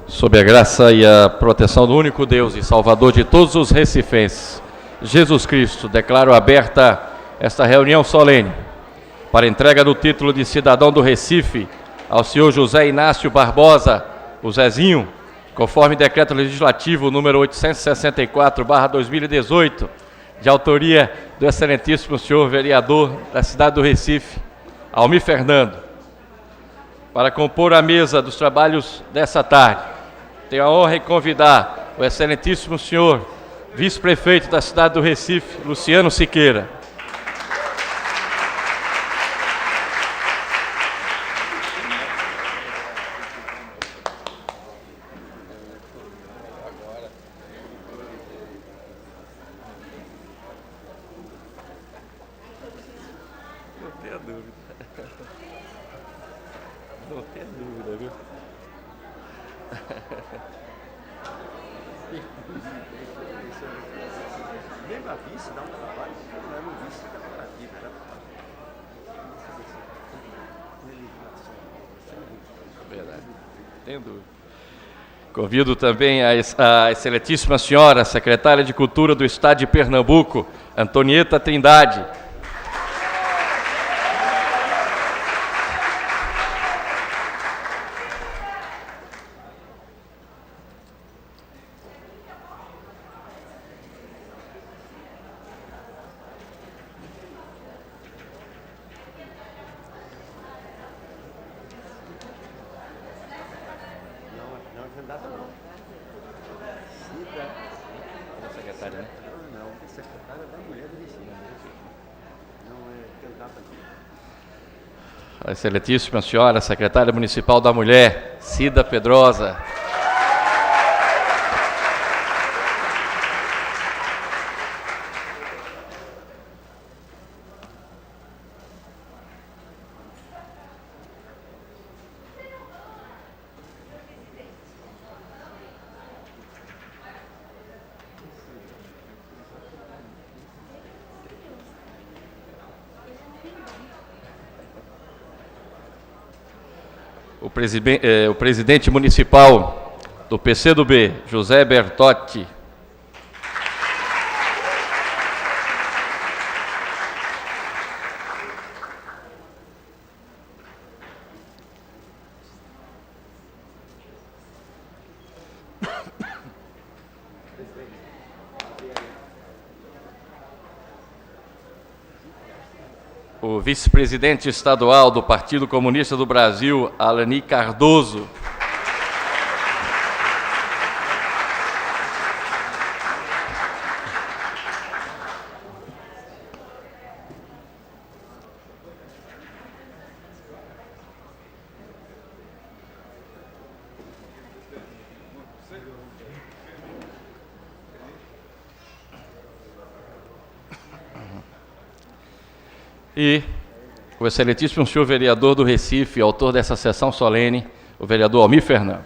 Sob a graça e a proteção do único Deus e Salvador de todos os recifenses, Jesus Cristo, declaro aberta esta reunião solene para entrega do título de cidadão do Recife ao senhor José Inácio Barbosa, o Zezinho, conforme decreto legislativo número 864/2018, de autoria do excelentíssimo senhor vereador da cidade do Recife, Almir Fernando. Para compor a mesa dos trabalhos dessa tarde, tenho a honra de convidar o excelentíssimo senhor vice-prefeito da cidade do Recife, Luciano Siqueira. Convido também a excelentíssima senhora, secretária de Cultura do Estado de Pernambuco, Antonieta Trindade. A excelentíssima senhora, secretária municipal da Mulher, Cida Pedrosa. O presidente municipal do PCdoB, José Bertotti. O vice-presidente estadual do Partido Comunista do Brasil, Alani Cardoso. E o excelentíssimo senhor vereador do Recife, autor dessa sessão solene, o vereador Almir Fernando.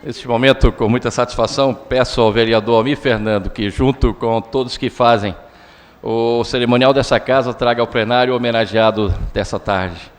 Neste momento, com muita satisfação, peço ao vereador Almir Fernando que, junto com todos que fazem o cerimonial dessa casa, traga ao plenário o homenageado dessa tarde.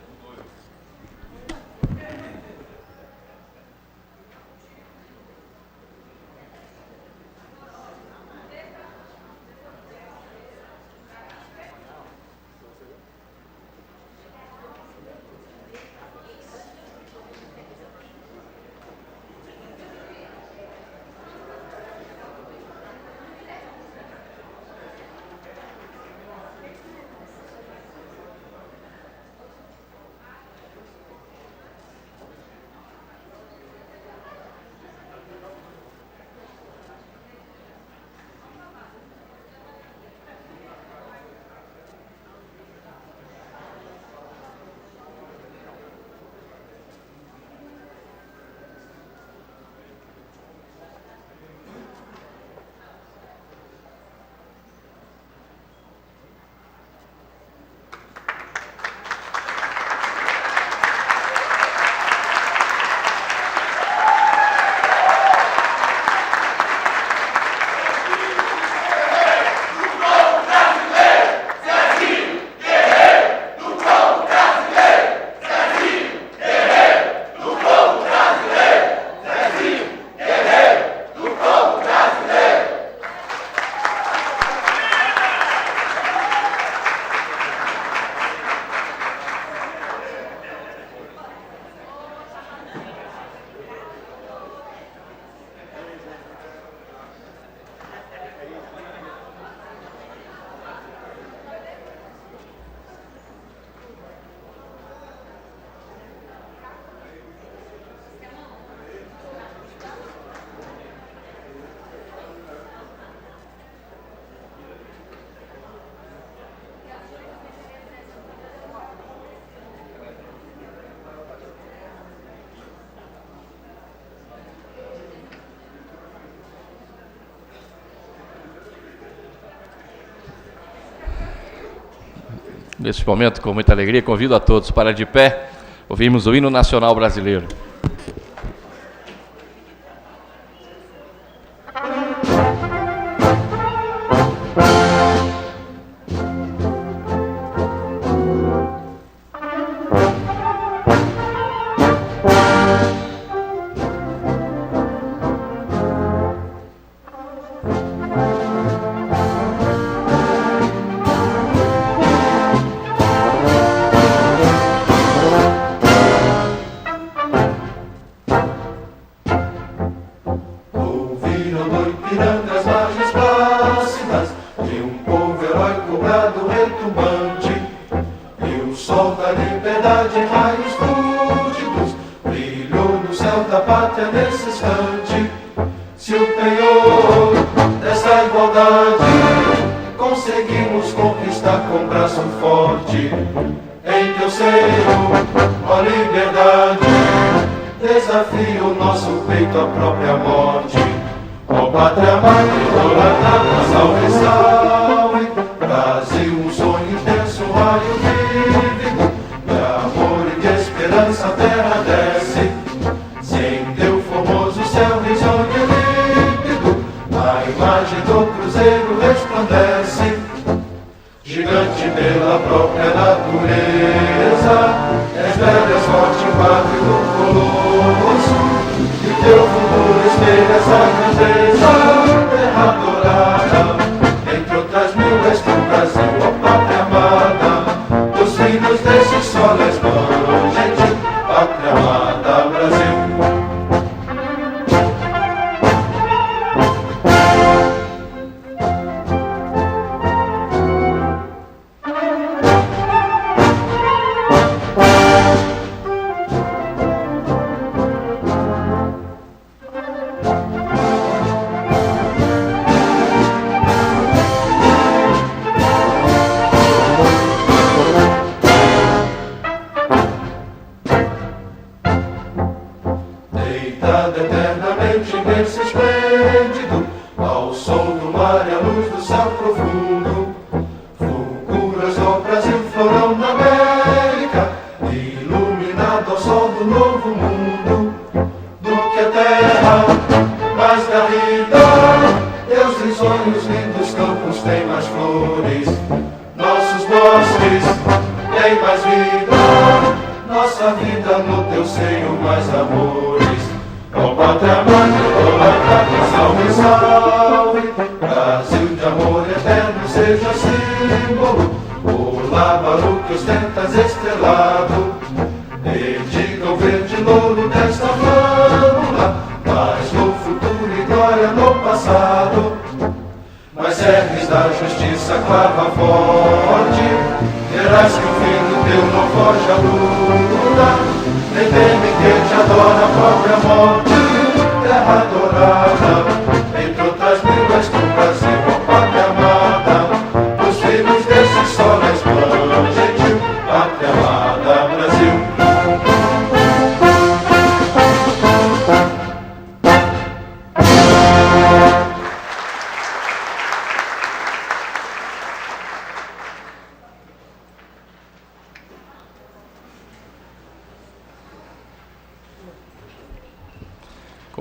Nesse momento, com muita alegria, convido a todos para de pé, ouvimos o hino nacional brasileiro.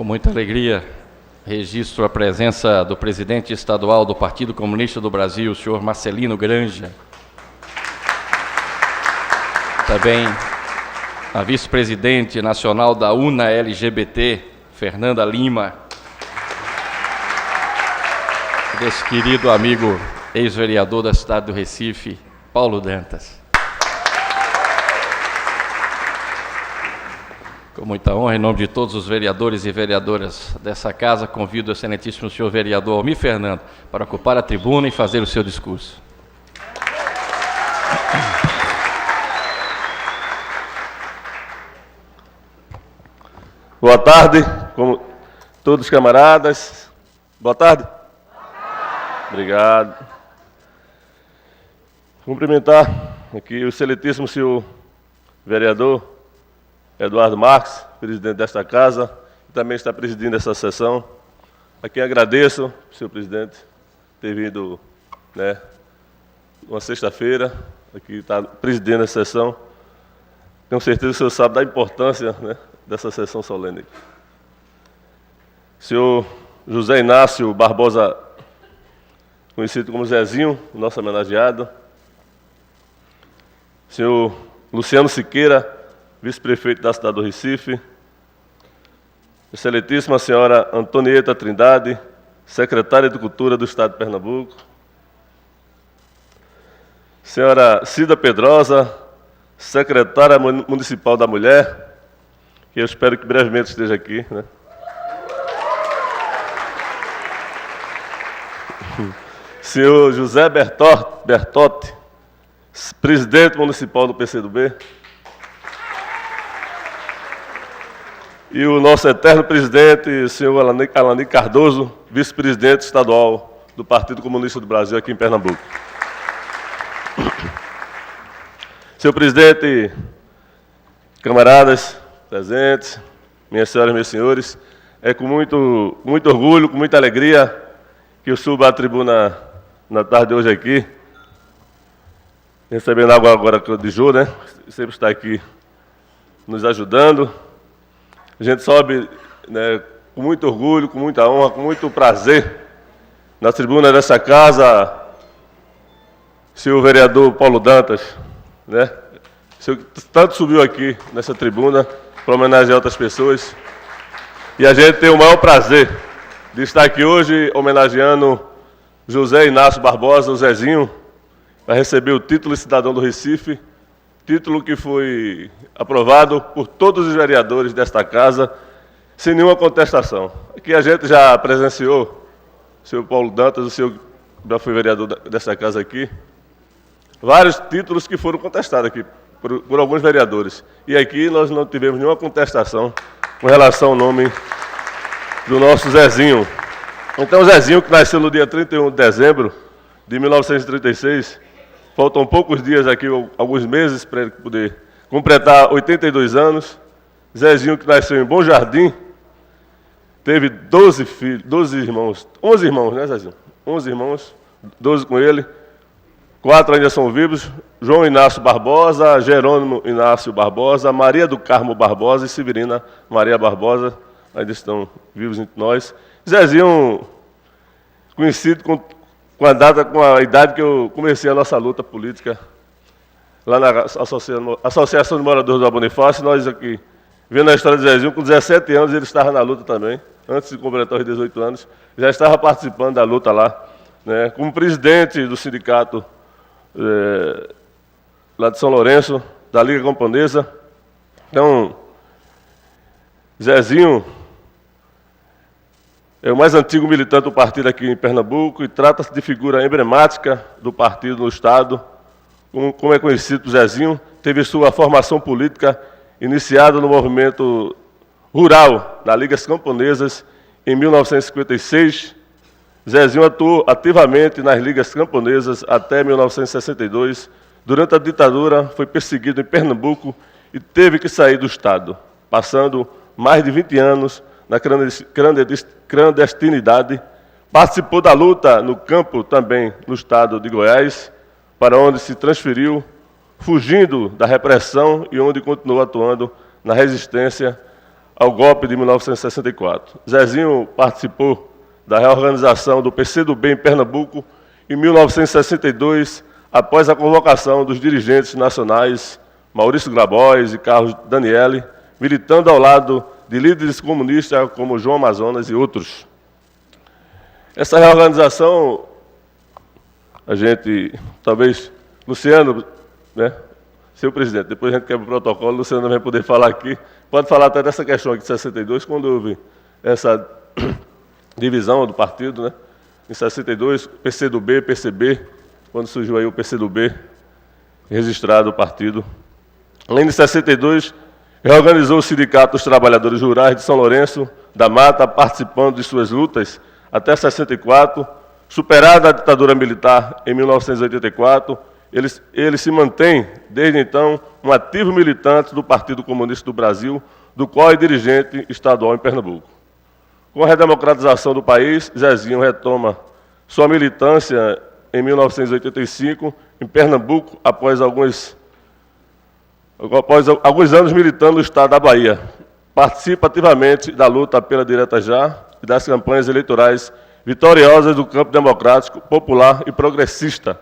Com muita alegria, registro a presença do presidente estadual do Partido Comunista do Brasil, o senhor Marcelino Granja. Também a vice-presidente nacional da UNA LGBT, Fernanda Lima. Desse querido amigo, ex-vereador da cidade do Recife, Paulo Dantas. Com muita honra, em nome de todos os vereadores e vereadoras dessa casa, convido o excelentíssimo senhor vereador Almir Fernando para ocupar a tribuna e fazer o seu discurso. Boa tarde, como todos os camaradas. Boa tarde. Obrigado. Cumprimentar aqui o excelentíssimo senhor vereador Eduardo Marques, presidente desta casa, que também está presidindo essa sessão. A quem agradeço, senhor presidente, ter vindo, uma sexta-feira, aqui está presidindo essa sessão. Tenho certeza que o senhor sabe da importância, né, dessa sessão solene. Senhor José Inácio Barbosa, conhecido como Zezinho, nosso homenageado. Senhor Luciano Siqueira, vice-prefeito da cidade do Recife. Excelentíssima senhora Antonieta Trindade, secretária de Cultura do Estado de Pernambuco. Senhora Cida Pedrosa, secretária municipal da Mulher, que eu espero que brevemente esteja aqui, né? Senhor José Bertotti, presidente municipal do PCdoB. E o nosso eterno presidente, senhor Alani Cardoso, vice-presidente estadual do Partido Comunista do Brasil aqui em Pernambuco. Senhor presidente, camaradas presentes, minhas senhoras e meus senhores, é com muito orgulho, com muita alegria que eu subo à tribuna na tarde de hoje aqui, recebendo água agora de Jô, né? Sempre está aqui nos ajudando. A gente sobe, né, com muito orgulho, com muita honra, com muito prazer, na tribuna dessa casa, senhor vereador Paulo Dantas, né? O senhor tanto subiu aqui nessa tribuna para homenagear outras pessoas. E a gente tem o maior prazer de estar aqui hoje homenageando José Inácio Barbosa, o Zezinho, para receber o título de cidadão do Recife, título que foi aprovado por todos os vereadores desta casa, sem nenhuma contestação. Aqui a gente já presenciou, o senhor Paulo Dantas, o senhor já foi vereador dessa casa aqui, vários títulos que foram contestados aqui por alguns vereadores. E aqui nós não tivemos nenhuma contestação com relação ao nome do nosso Zezinho. Então, o Zezinho, que nasceu no dia 31 de dezembro de 1936, faltam poucos dias aqui, alguns meses, para ele poder completar 82 anos. Zezinho, que nasceu em Bom Jardim, teve 12 filhos, 11 irmãos, né, Zezinho? 11 irmãos, 12 com ele, 4 ainda são vivos: João Inácio Barbosa, Jerônimo Inácio Barbosa, Maria do Carmo Barbosa e Severina Maria Barbosa, ainda estão vivos entre nós. Zezinho, conhecido com a idade que eu comecei a nossa luta política, lá na Associação de Moradores da Bonifácio. Nós aqui, vendo a história de Zezinho, com 17 anos ele estava na luta também, antes de completar os 18 anos, já estava participando da luta lá, né, como presidente do sindicato lá de São Lourenço, da Liga Camponesa. Então, Zezinho é o mais antigo militante do partido aqui em Pernambuco e trata-se de figura emblemática do partido no Estado. Como é conhecido, Zezinho teve sua formação política iniciada no movimento rural das Ligas Camponesas em 1956. Zezinho atuou ativamente nas Ligas Camponesas até 1962. Durante a ditadura, foi perseguido em Pernambuco e teve que sair do Estado, passando mais de 20 anos na clandestinidade. Participou da luta no campo também no estado de Goiás, para onde se transferiu, fugindo da repressão e onde continuou atuando na resistência ao golpe de 1964. Zezinho participou da reorganização do PCdoB em Pernambuco em 1962, após a convocação dos dirigentes nacionais Maurício Grabois e Carlos Daniele, militando ao lado de líderes comunistas como João Amazonas e outros. Essa reorganização, a gente, talvez, Luciano, né, seu presidente, depois a gente quebra o protocolo, Luciano vai poder falar aqui, pode falar até dessa questão aqui de 62, quando houve essa divisão do partido, né, em 62, PCdoB, PCB, quando surgiu aí o PCdoB, registrado o partido. Além de 62, reorganizou o Sindicato dos Trabalhadores Rurais de São Lourenço da Mata, participando de suas lutas até 64. Superada a ditadura militar em 1984, ele se mantém, desde então, um ativo militante do Partido Comunista do Brasil, do qual é dirigente estadual em Pernambuco. Com a redemocratização do país, Zezinho retoma sua militância em 1985, em Pernambuco após alguns anos militando no estado da Bahia. Participa ativamente da luta pela Direta Já e das campanhas eleitorais vitoriosas do campo democrático, popular e progressista.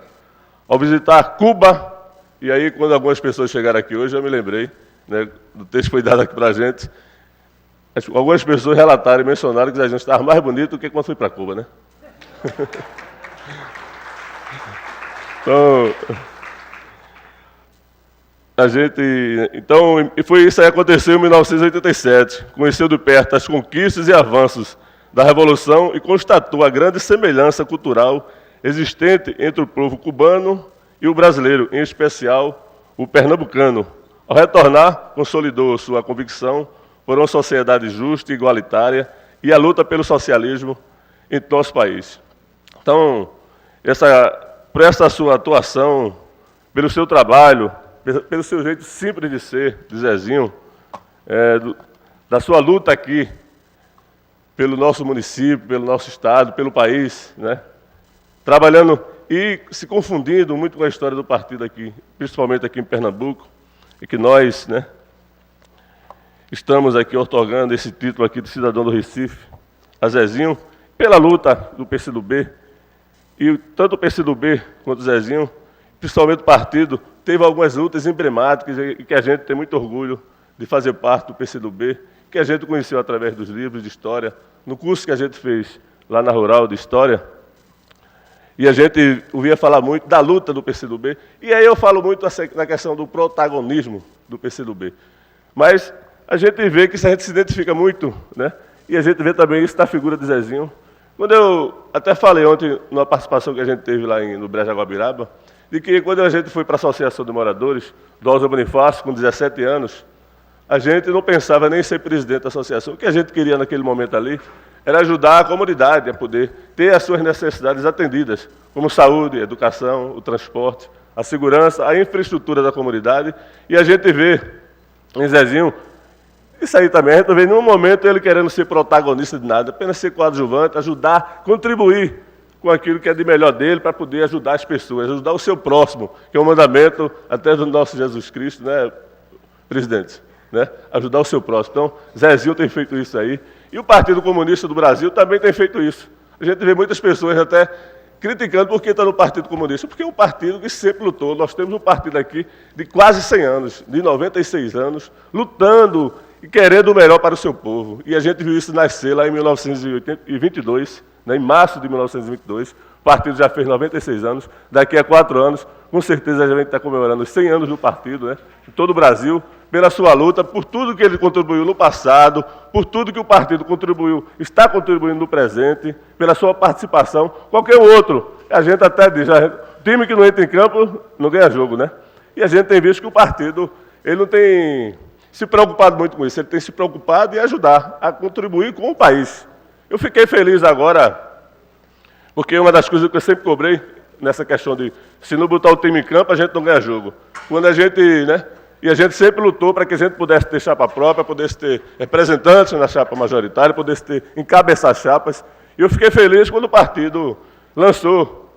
Ao visitar Cuba, e aí quando algumas pessoas chegaram aqui hoje, eu me lembrei, né, do texto que foi dado aqui para a gente, algumas pessoas relataram e mencionaram que a gente estava mais bonito do que quando foi para Cuba, né? Então, foi isso aí que aconteceu em 1987. Conheceu de perto as conquistas e avanços da Revolução e constatou a grande semelhança cultural existente entre o povo cubano e o brasileiro, em especial o pernambucano. Ao retornar, consolidou sua convicção por uma sociedade justa e igualitária e a luta pelo socialismo em nosso país. Então, por essa sua atuação, pelo seu trabalho, pelo seu jeito simples de ser, de Zezinho, da sua luta aqui, pelo nosso município, pelo nosso estado, pelo país, né? Trabalhando e se confundindo muito com a história do partido aqui, principalmente aqui em Pernambuco, e que nós, né, estamos aqui otorgando esse título aqui de cidadão do Recife, a Zezinho, pela luta do PCdoB, e tanto o PCdoB quanto o Zezinho, principalmente o partido, teve algumas lutas emblemáticas e que a gente tem muito orgulho de fazer parte do PCdoB, que a gente conheceu através dos livros de história, no curso que a gente fez lá na Rural de História, e a gente ouvia falar muito da luta do PCdoB, e aí eu falo muito na questão do protagonismo do PCdoB. Mas a gente vê que isso a gente se identifica muito, né? E a gente vê também isso na figura de Zezinho. Quando eu até falei ontem, numa participação que a gente teve lá no Brejo Jaguabiraba, de que quando a gente foi para a Associação de Moradores, do Alza Bonifácio, com 17 anos, a gente não pensava nem em ser presidente da associação. O que a gente queria naquele momento ali era ajudar a comunidade a poder ter as suas necessidades atendidas, como saúde, educação, o transporte, a segurança, a infraestrutura da comunidade. E a gente vê em Zezinho, isso aí também, a gente não vê em nenhum momento ele querendo ser protagonista de nada, apenas ser coadjuvante, ajudar, contribuir com aquilo que é de melhor dele para poder ajudar as pessoas, ajudar o seu próximo, que é um mandamento até do nosso Jesus Cristo, né, presidente? Né? Ajudar o seu próximo. Então, Zezinho tem feito isso aí. E o Partido Comunista do Brasil também tem feito isso. A gente vê muitas pessoas até criticando por que está no Partido Comunista, porque é um partido que sempre lutou. Nós temos um partido aqui de quase 100 anos, de 96 anos, lutando e querendo o melhor para o seu povo. E a gente viu isso nascer lá em 1922, né, em março de 1922. O partido já fez 96 anos. Daqui a 4 anos, com certeza a gente está comemorando os 100 anos do partido, né, em todo o Brasil, pela sua luta, por tudo que ele contribuiu no passado, por tudo que o partido contribuiu, está contribuindo no presente, pela sua participação, qualquer outro. A gente até diz, time que não entra em campo não ganha jogo, né? E a gente tem visto que o partido, ele não tem se preocupado muito com isso, ele tem se preocupado em ajudar, a contribuir com o país. Eu fiquei feliz agora, porque uma das coisas que eu sempre cobrei, nessa questão de, se não botar o time em campo, a gente não ganha jogo. Quando a gente, né? E a gente sempre lutou para que a gente pudesse ter chapa própria, pudesse ter representantes na chapa majoritária, pudesse ter encabeçar chapas. E eu fiquei feliz quando o partido lançou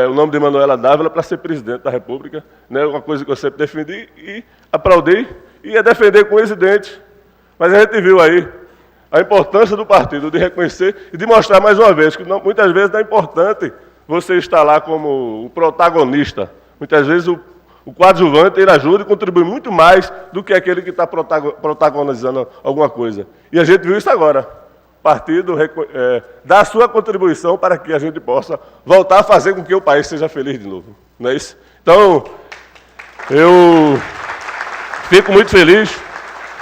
o nome de Manuela Dávila para ser presidente da República, né, uma coisa que eu sempre defendi e aplaudi e ia defender com esse dente. Mas a gente viu aí a importância do partido de reconhecer e de mostrar mais uma vez que muitas vezes não é importante você estar lá como o protagonista. Muitas vezes o coadjuvante, ele ajuda e contribui muito mais do que aquele que está protagonizando alguma coisa. E a gente viu isso agora. O partido dá a sua contribuição para que a gente possa voltar a fazer com que o país seja feliz de novo. Não é isso? Então, eu fico muito feliz,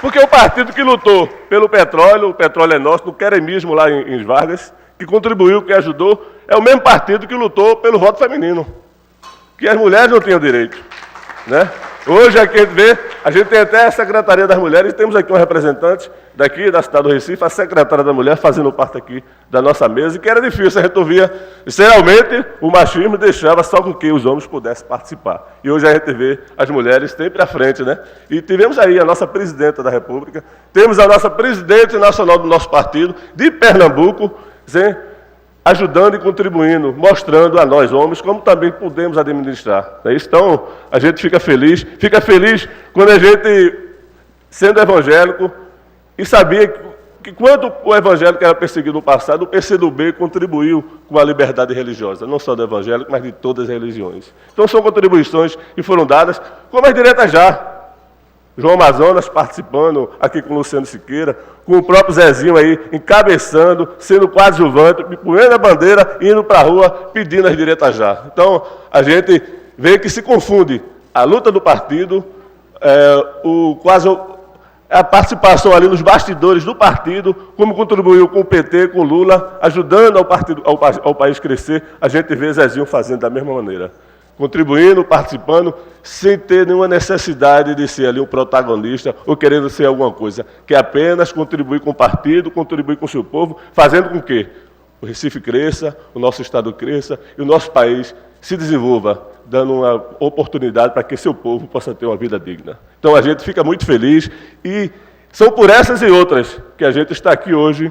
porque o partido que lutou pelo petróleo, o petróleo é nosso, no queremismo lá em Vargas, que contribuiu, que ajudou, é o mesmo partido que lutou pelo voto feminino, que as mulheres não tinham direito. Né? Hoje aqui a gente tem até a Secretaria das Mulheres, temos aqui um representante daqui da cidade do Recife, a Secretária da Mulher, fazendo parte aqui da nossa mesa, e que era difícil, a gente ouvia, geralmente o machismo deixava só com que os homens pudessem participar. E hoje a gente vê as mulheres sempre à frente, né? E tivemos aí a nossa presidenta da República, temos a nossa presidente nacional do nosso partido, de Pernambuco, ajudando e contribuindo, mostrando a nós homens como também podemos administrar. Então, a gente fica feliz quando a gente, sendo evangélico, e sabia que quando o evangélico era perseguido no passado, o PCdoB contribuiu com a liberdade religiosa, não só do evangélico, mas de todas as religiões. Então, são contribuições que foram dadas, como as diretas já. João Amazonas participando aqui com o Luciano Siqueira, com o próprio Zezinho aí encabeçando, sendo coadjuvante, punhando a bandeira, indo para a rua, pedindo as diretas já. Então, a gente vê que se confunde a luta do partido, a participação ali nos bastidores do partido, como contribuiu com o PT, com o Lula, ajudando ao país crescer, a gente vê Zezinho fazendo da mesma maneira. Contribuindo, participando, sem ter nenhuma necessidade de ser ali um protagonista ou querendo ser alguma coisa, que apenas contribui com o partido, contribui com o seu povo, fazendo com que o Recife cresça, o nosso estado cresça e o nosso país se desenvolva, dando uma oportunidade para que seu povo possa ter uma vida digna. Então a gente fica muito feliz e são por essas e outras que a gente está aqui hoje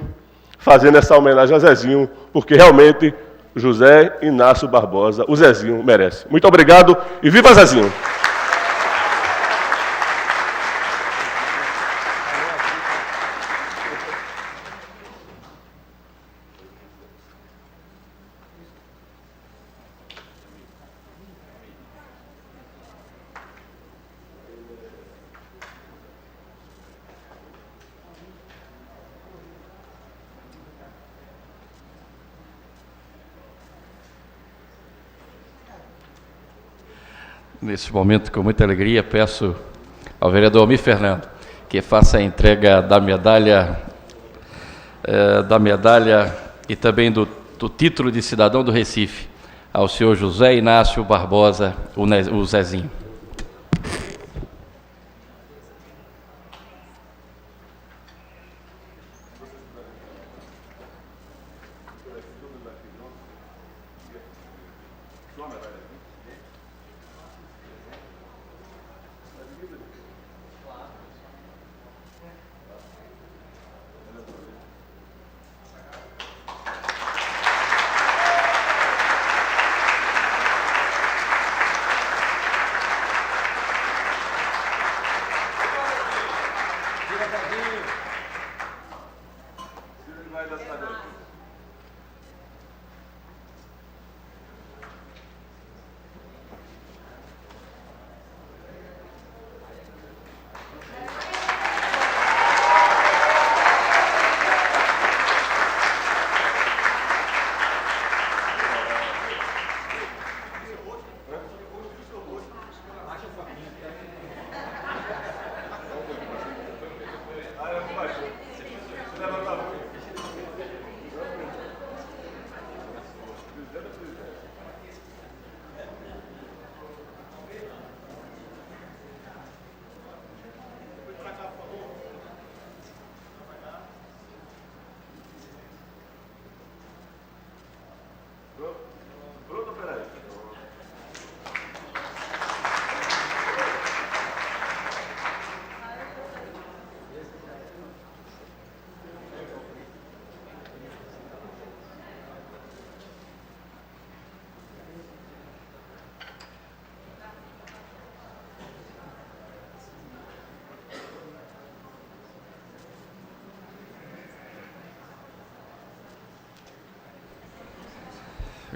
fazendo essa homenagem a Zezinho, porque realmente José Inácio Barbosa, o Zezinho, merece. Muito obrigado e viva Zezinho! Nesse momento, com muita alegria, peço ao vereador Almir Fernando que faça a entrega da medalha e também do título de cidadão do Recife ao senhor José Inácio Barbosa, o Zezinho.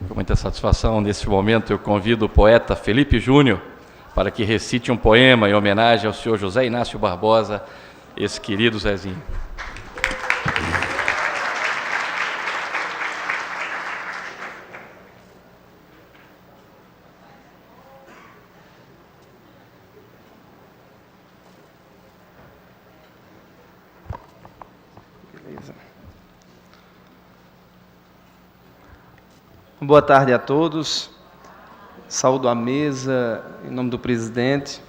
Com muita satisfação, nesse momento, eu convido o poeta Felipe Júnior para que recite um poema em homenagem ao senhor José Inácio Barbosa, esse querido Zezinho. Boa tarde a todos. Saúdo a mesa em nome do presidente.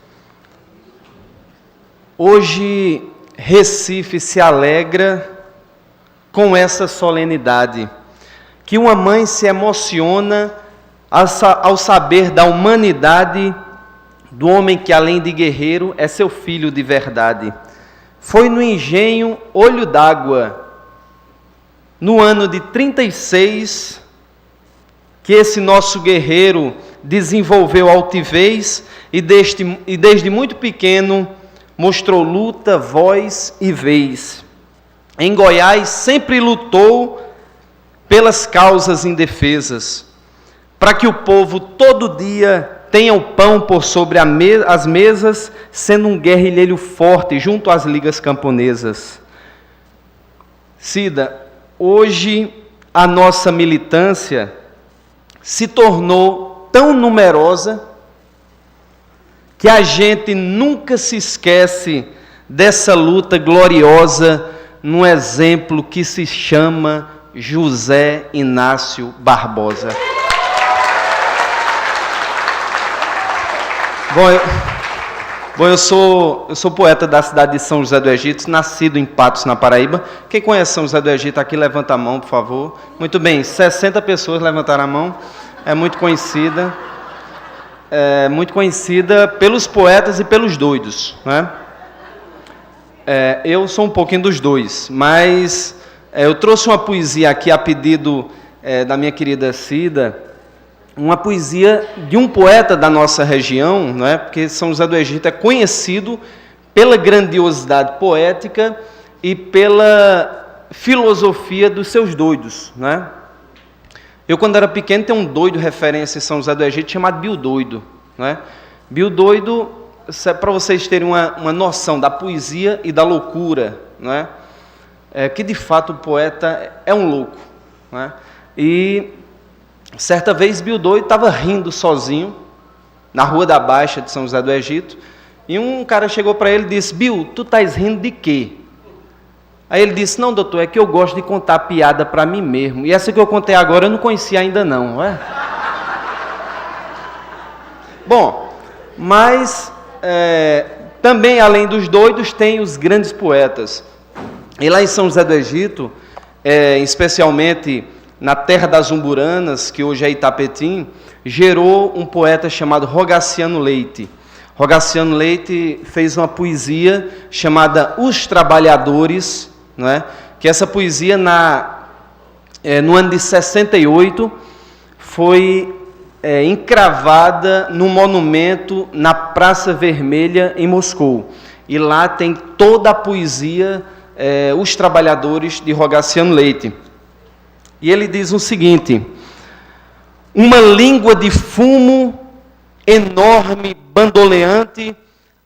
Hoje, Recife se alegra com essa solenidade, que uma mãe se emociona ao saber da humanidade do homem que, além de guerreiro, é seu filho de verdade. Foi no engenho Olho d'Água no ano de 36, que esse nosso guerreiro desenvolveu altivez e desde muito pequeno mostrou luta, voz e vez. Em Goiás sempre lutou pelas causas indefesas, para que o povo todo dia tenha o pão por sobre as mesas, sendo um guerrilheiro forte junto às ligas camponesas. Cida, hoje a nossa militância se tornou tão numerosa que a gente nunca se esquece dessa luta gloriosa num exemplo que se chama José Inácio Barbosa. Bom, eu sou poeta da cidade de São José do Egito, nascido em Patos, na Paraíba. Quem conhece São José do Egito aqui, levanta a mão, por favor. Muito bem, 60 pessoas levantaram a mão. É muito conhecida pelos poetas e pelos doidos, né? Eu sou um pouquinho dos dois, mas eu trouxe uma poesia aqui a pedido da minha querida Cida, uma poesia de um poeta da nossa região, não é? Porque São José do Egito é conhecido pela grandiosidade poética e pela filosofia dos seus doidos, não é? Eu, quando era pequeno, tenho um doido referência em São José do Egito chamado Bio Doido, não é? Bio Doido, para vocês terem uma noção da poesia e da loucura, não é? Que de fato o poeta é um louco, não é? E certa vez Bio Doido estava rindo sozinho na Rua da Baixa de São José do Egito, e um cara chegou para ele e disse: Bio, tu estás rindo de quê? Aí ele disse: não, doutor, é que eu gosto de contar piada para mim mesmo, e essa que eu contei agora eu não conhecia ainda não é? Bom, mas também além dos doidos tem os grandes poetas, e lá em São José do Egito, especialmente na terra das Umburanas, que hoje é Itapetim, gerou um poeta chamado Rogaciano Leite. Rogaciano Leite fez uma poesia chamada Os Trabalhadores, não é? Que essa poesia no ano de 68 foi encravada num monumento na Praça Vermelha em Moscou. E lá tem toda a poesia Os Trabalhadores de Rogaciano Leite. E ele diz o seguinte: uma língua de fumo enorme, bandoleante,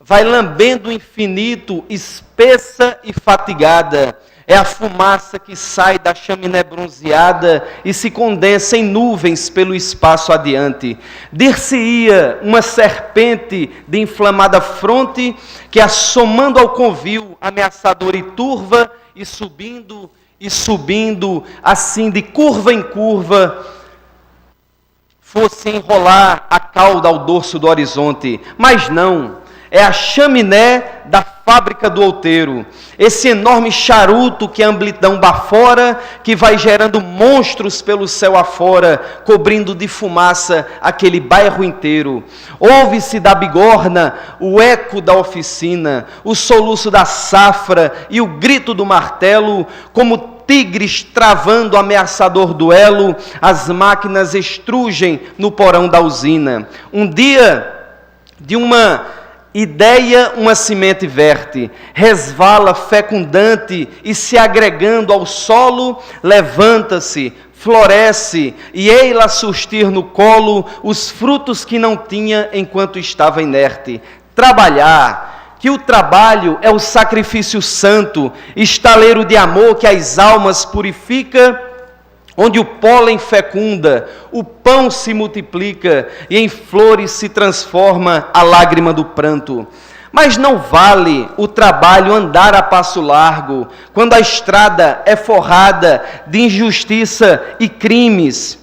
vai lambendo o infinito, espessa e fatigada. É a fumaça que sai da chaminé bronzeada e se condensa em nuvens pelo espaço adiante. Dir-se-ia uma serpente de inflamada fronte que, assomando ao convívio ameaçador e turva, e subindo, assim de curva em curva, fosse enrolar a cauda ao dorso do horizonte. Mas não, é a chaminé da fábrica do outeiro, esse enorme charuto que a amplidão bafora, que vai gerando monstros pelo céu afora, cobrindo de fumaça aquele bairro inteiro. Ouve-se da bigorna o eco da oficina, o soluço da safra e o grito do martelo, como tigres travando ameaçador duelo, as máquinas estrugem no porão da usina. Um dia, de uma ideia, uma semente verte, resvala fecundante e se agregando ao solo, levanta-se, floresce e ei-la sustir no colo os frutos que não tinha enquanto estava inerte. Trabalhar, que o trabalho é o sacrifício santo, estaleiro de amor que as almas purifica, onde o pólen fecunda, o pão se multiplica e em flores se transforma a lágrima do pranto. Mas não vale o trabalho andar a passo largo, quando a estrada é forrada de injustiça e crimes,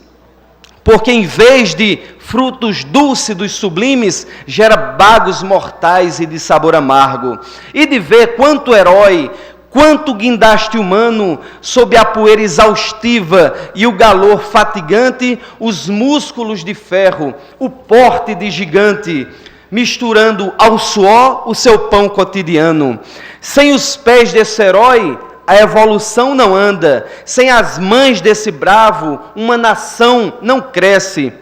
porque em vez de frutos dúlcidos sublimes, gera bagos mortais e de sabor amargo. E de ver quanto herói, quanto guindaste humano, sob a poeira exaustiva e o galor fatigante, os músculos de ferro, o porte de gigante, misturando ao suor o seu pão cotidiano. Sem os pés desse herói, a evolução não anda. Sem as mães desse bravo, uma nação não cresce.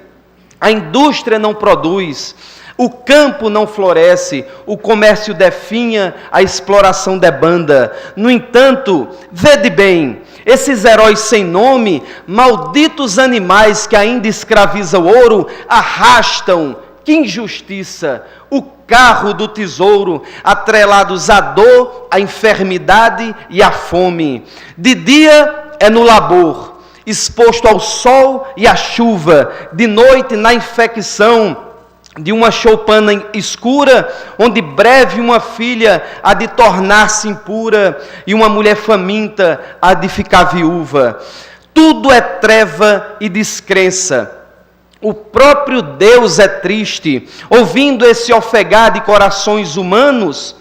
A indústria não produz, o campo não floresce, o comércio definha, a exploração debanda. No entanto, vede bem, esses heróis sem nome, malditos animais que ainda escravizam o ouro, arrastam, que injustiça, o carro do tesouro, atrelados à dor, à enfermidade e à fome. De dia é no labor, exposto ao sol e à chuva, de noite na infecção de uma choupana escura, onde breve uma filha há de tornar-se impura e uma mulher faminta há de ficar viúva. Tudo é treva e descrença. O próprio Deus é triste, ouvindo esse ofegar de corações humanos.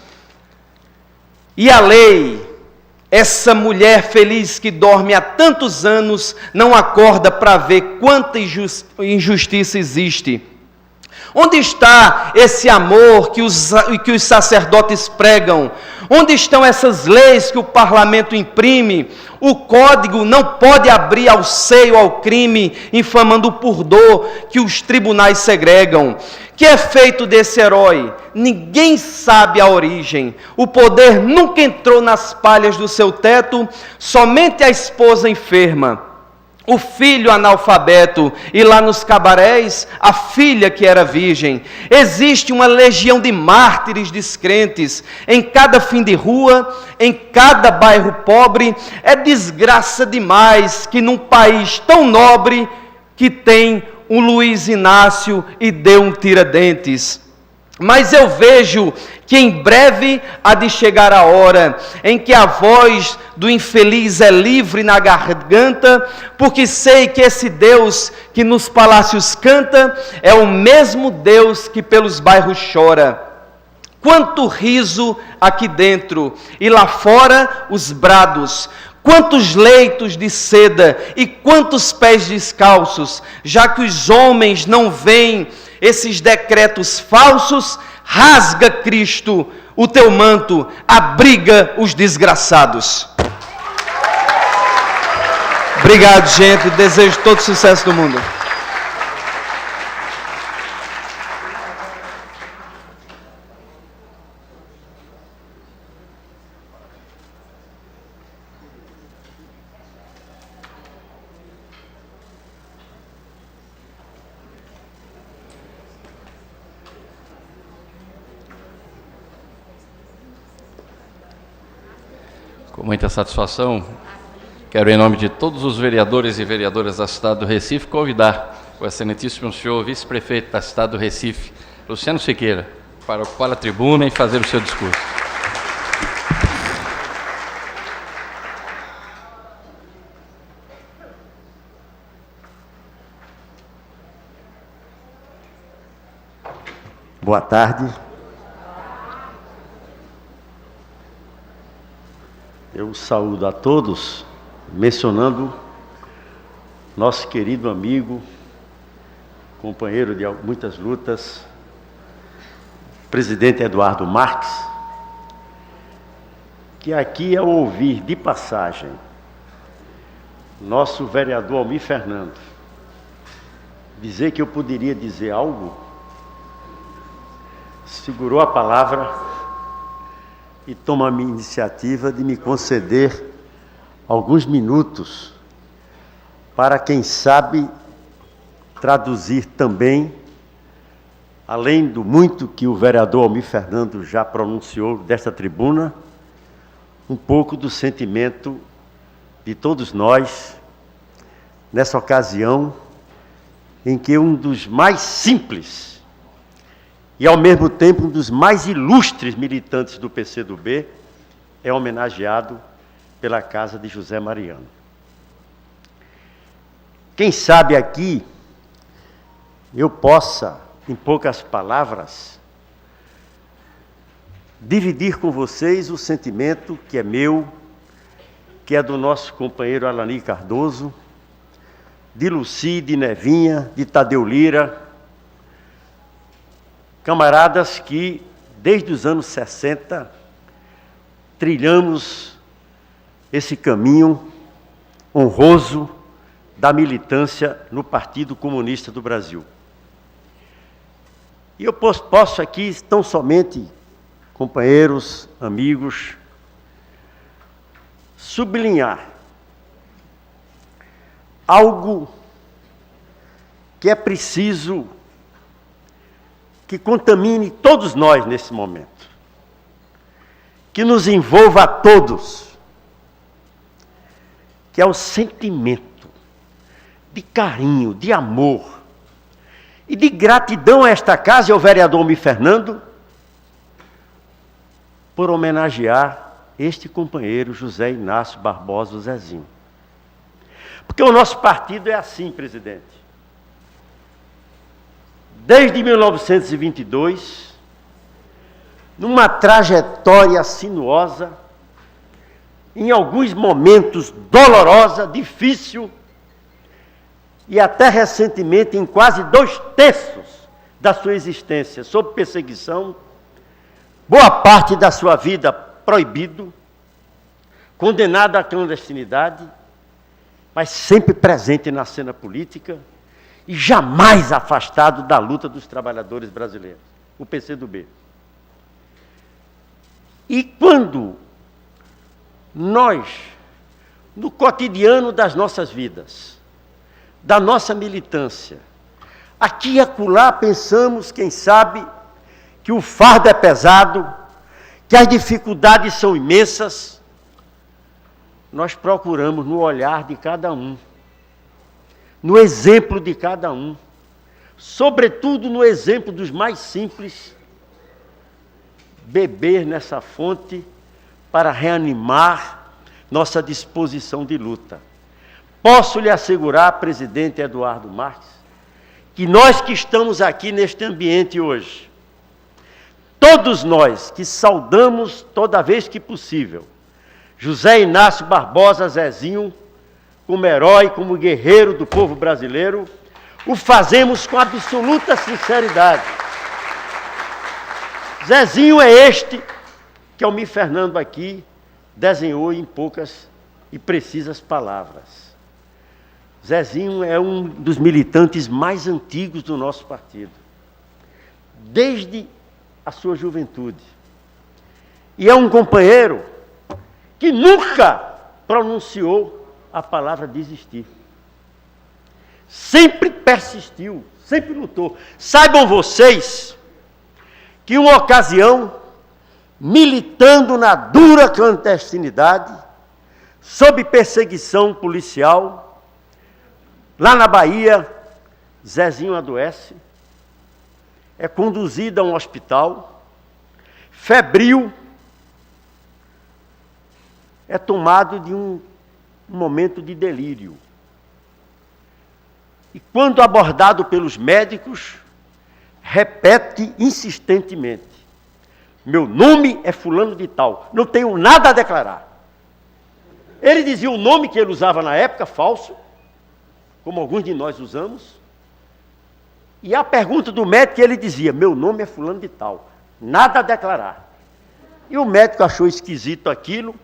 E a lei, essa mulher feliz que dorme há tantos anos, não acorda para ver quanta injustiça existe. Onde está esse amor que os sacerdotes pregam? Onde estão essas leis que o parlamento imprime? O código não pode abrir ao seio ao crime, infamando o pudor que os tribunais segregam. Que é feito desse herói? Ninguém sabe a origem. O poder nunca entrou nas palhas do seu teto, somente a esposa enferma, o filho analfabeto e lá nos cabarés, a filha que era virgem. Existe uma legião de mártires descrentes em cada fim de rua, em cada bairro pobre. É desgraça demais que num país tão nobre que tem um Luiz Inácio e deu um Tiradentes. Mas eu vejo que em breve há de chegar a hora em que a voz do infeliz é livre na garganta, porque sei que esse Deus que nos palácios canta é o mesmo Deus que pelos bairros chora. Quanto riso aqui dentro e lá fora os brados, quantos leitos de seda e quantos pés descalços, já que os homens não veem esses decretos falsos. Rasga, Cristo, o teu manto, abriga os desgraçados. Obrigado, gente, desejo todo o sucesso do mundo. Com muita satisfação, quero, em nome de todos os vereadores e vereadoras da cidade do Recife, convidar o excelentíssimo senhor vice-prefeito da cidade do Recife, Luciano Siqueira, para ocupar a tribuna e fazer o seu discurso. Boa tarde. Eu saúdo a todos, mencionando nosso querido amigo, companheiro de muitas lutas, presidente Eduardo Marques, que aqui, ao ouvir de passagem nosso vereador Almir Fernando dizer que eu poderia dizer algo, segurou a palavra e toma a minha iniciativa de me conceder alguns minutos para, quem sabe, traduzir também, além do muito que o vereador Almir Fernando já pronunciou desta tribuna, um pouco do sentimento de todos nós, nessa ocasião em que um dos mais simples e, ao mesmo tempo, um dos mais ilustres militantes do PCdoB é homenageado pela casa de José Mariano. Quem sabe aqui eu possa, em poucas palavras, dividir com vocês o sentimento que é meu, que é do nosso companheiro Alani Cardoso, de Luci, de Nevinha, de Tadeu Lira, camaradas que, desde os anos 60, trilhamos esse caminho honroso da militância no Partido Comunista do Brasil. E eu posso aqui, tão somente, companheiros, amigos, sublinhar algo que é preciso que contamine todos nós nesse momento, que nos envolva a todos, que é o sentimento de carinho, de amor e de gratidão a esta casa e ao vereador Almir Fernando por homenagear este companheiro José Inácio Barbosa, o Zezinho. Porque o nosso partido é assim, presidente. Desde 1922, numa trajetória sinuosa, em alguns momentos dolorosa, difícil, e até recentemente em quase 2/3 da sua existência, sob perseguição, boa parte da sua vida proibido, condenado à clandestinidade, mas sempre presente na cena política e jamais afastado da luta dos trabalhadores brasileiros, o PCdoB. E quando nós, no cotidiano das nossas vidas, da nossa militância, aqui e acolá pensamos, quem sabe, que o fardo é pesado, que as dificuldades são imensas, nós procuramos no olhar de cada um, no exemplo de cada um, sobretudo no exemplo dos mais simples, beber nessa fonte para reanimar nossa disposição de luta. Posso lhe assegurar, presidente Eduardo Marques, que nós que estamos aqui neste ambiente hoje, todos nós que saudamos toda vez que possível José Inácio Barbosa Zezinho, como herói, como guerreiro do povo brasileiro, o fazemos com absoluta sinceridade. Zezinho é este que Almir Fernando aqui desenhou em poucas e precisas palavras. Zezinho é um dos militantes mais antigos do nosso partido, desde a sua juventude. E é um companheiro que nunca pronunciou a palavra desistir. Sempre persistiu, sempre lutou. Saibam vocês que uma ocasião, militando na dura clandestinidade, sob perseguição policial, lá na Bahia, Zezinho adoece, é conduzido a um hospital, febril, é tomado de um momento de delírio. E quando abordado pelos médicos, repete insistentemente: meu nome é fulano de tal, não tenho nada a declarar. Ele dizia o nome que ele usava na época, falso, como alguns de nós usamos, e a pergunta do médico, ele dizia: meu nome é fulano de tal, nada a declarar. E o médico achou esquisito aquilo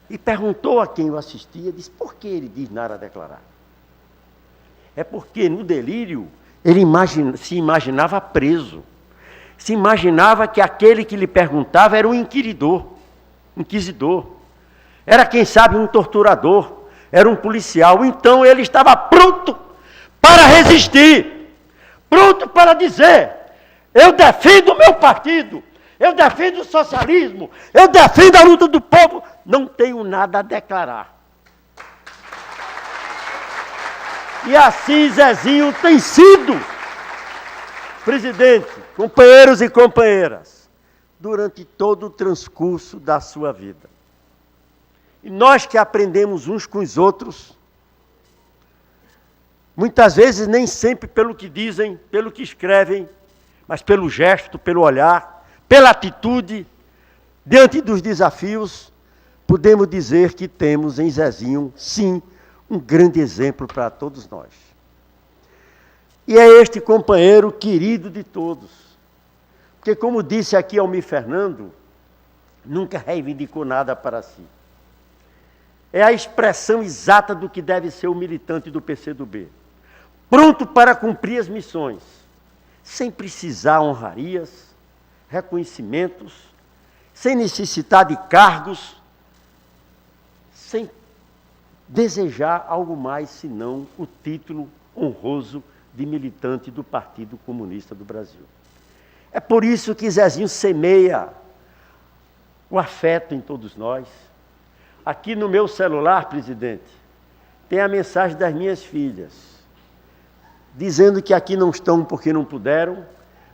e perguntou a quem o assistia, disse: por que ele diz nada a declarar? É porque no delírio ele se imaginava preso, se imaginava que aquele que lhe perguntava era um inquisidor, era quem sabe um torturador, era um policial. Então ele estava pronto para resistir, pronto para dizer: eu defendo o meu partido, eu defendo o socialismo, eu defendo a luta do povo, não tenho nada a declarar. E assim Zezinho tem sido, presidente, companheiros e companheiras, durante todo o transcurso da sua vida. E nós que aprendemos uns com os outros, muitas vezes nem sempre pelo que dizem, pelo que escrevem, mas pelo gesto, pelo olhar, pela atitude, diante dos desafios, podemos dizer que temos em Zezinho, sim, um grande exemplo para todos nós. E é este companheiro querido de todos, porque, como disse aqui Almir Fernando, nunca reivindicou nada para si. é a expressão exata do que deve ser o militante do PCdoB. Pronto para cumprir as missões, sem precisar honrarias, reconhecimentos, sem necessitar de cargos, sem desejar algo mais senão o título honroso de militante do Partido Comunista do Brasil. É por isso que Zezinho semeia o afeto em todos nós. Aqui no meu celular, presidente, tem a mensagem das minhas filhas, dizendo que aqui não estão porque não puderam,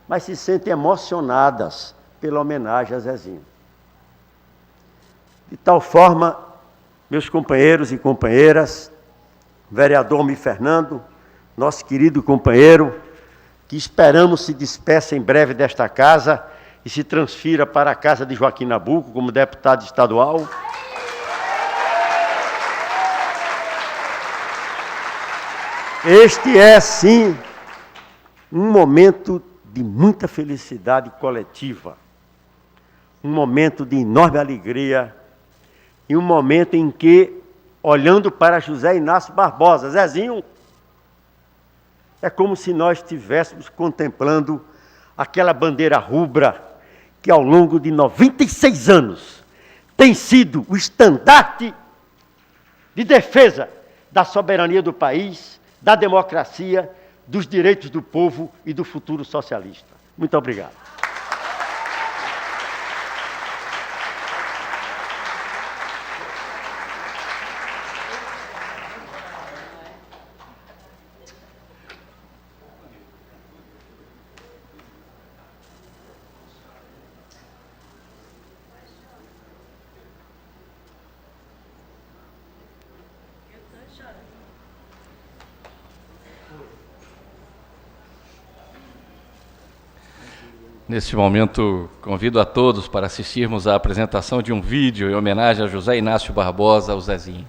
mas se sentem emocionadas pela homenagem a Zezinho. De tal forma, meus companheiros e companheiras, vereador Almir Fernando, nosso querido companheiro, que esperamos se despeça em breve desta casa e se transfira para a casa de Joaquim Nabuco como deputado estadual. Este é, sim, um momento de muita felicidade coletiva, um momento de enorme alegria e um momento em que, olhando para José Inácio Barbosa, Zezinho, é como se nós estivéssemos contemplando aquela bandeira rubra que ao longo de 96 anos tem sido o estandarte de defesa da soberania do país, da democracia, dos direitos do povo e do futuro socialista. Muito obrigado. Neste momento, convido a todos para assistirmos à apresentação de um vídeo em homenagem a José Inácio Barbosa, o Zezinho.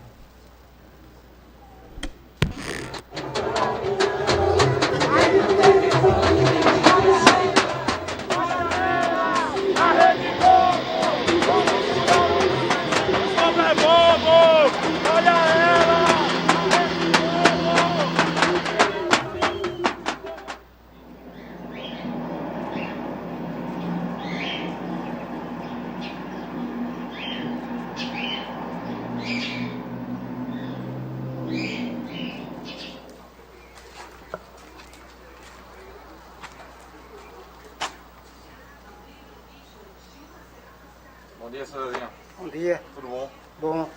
Bom dia, seu Zezinho. Bom dia. Tudo bom? Bom.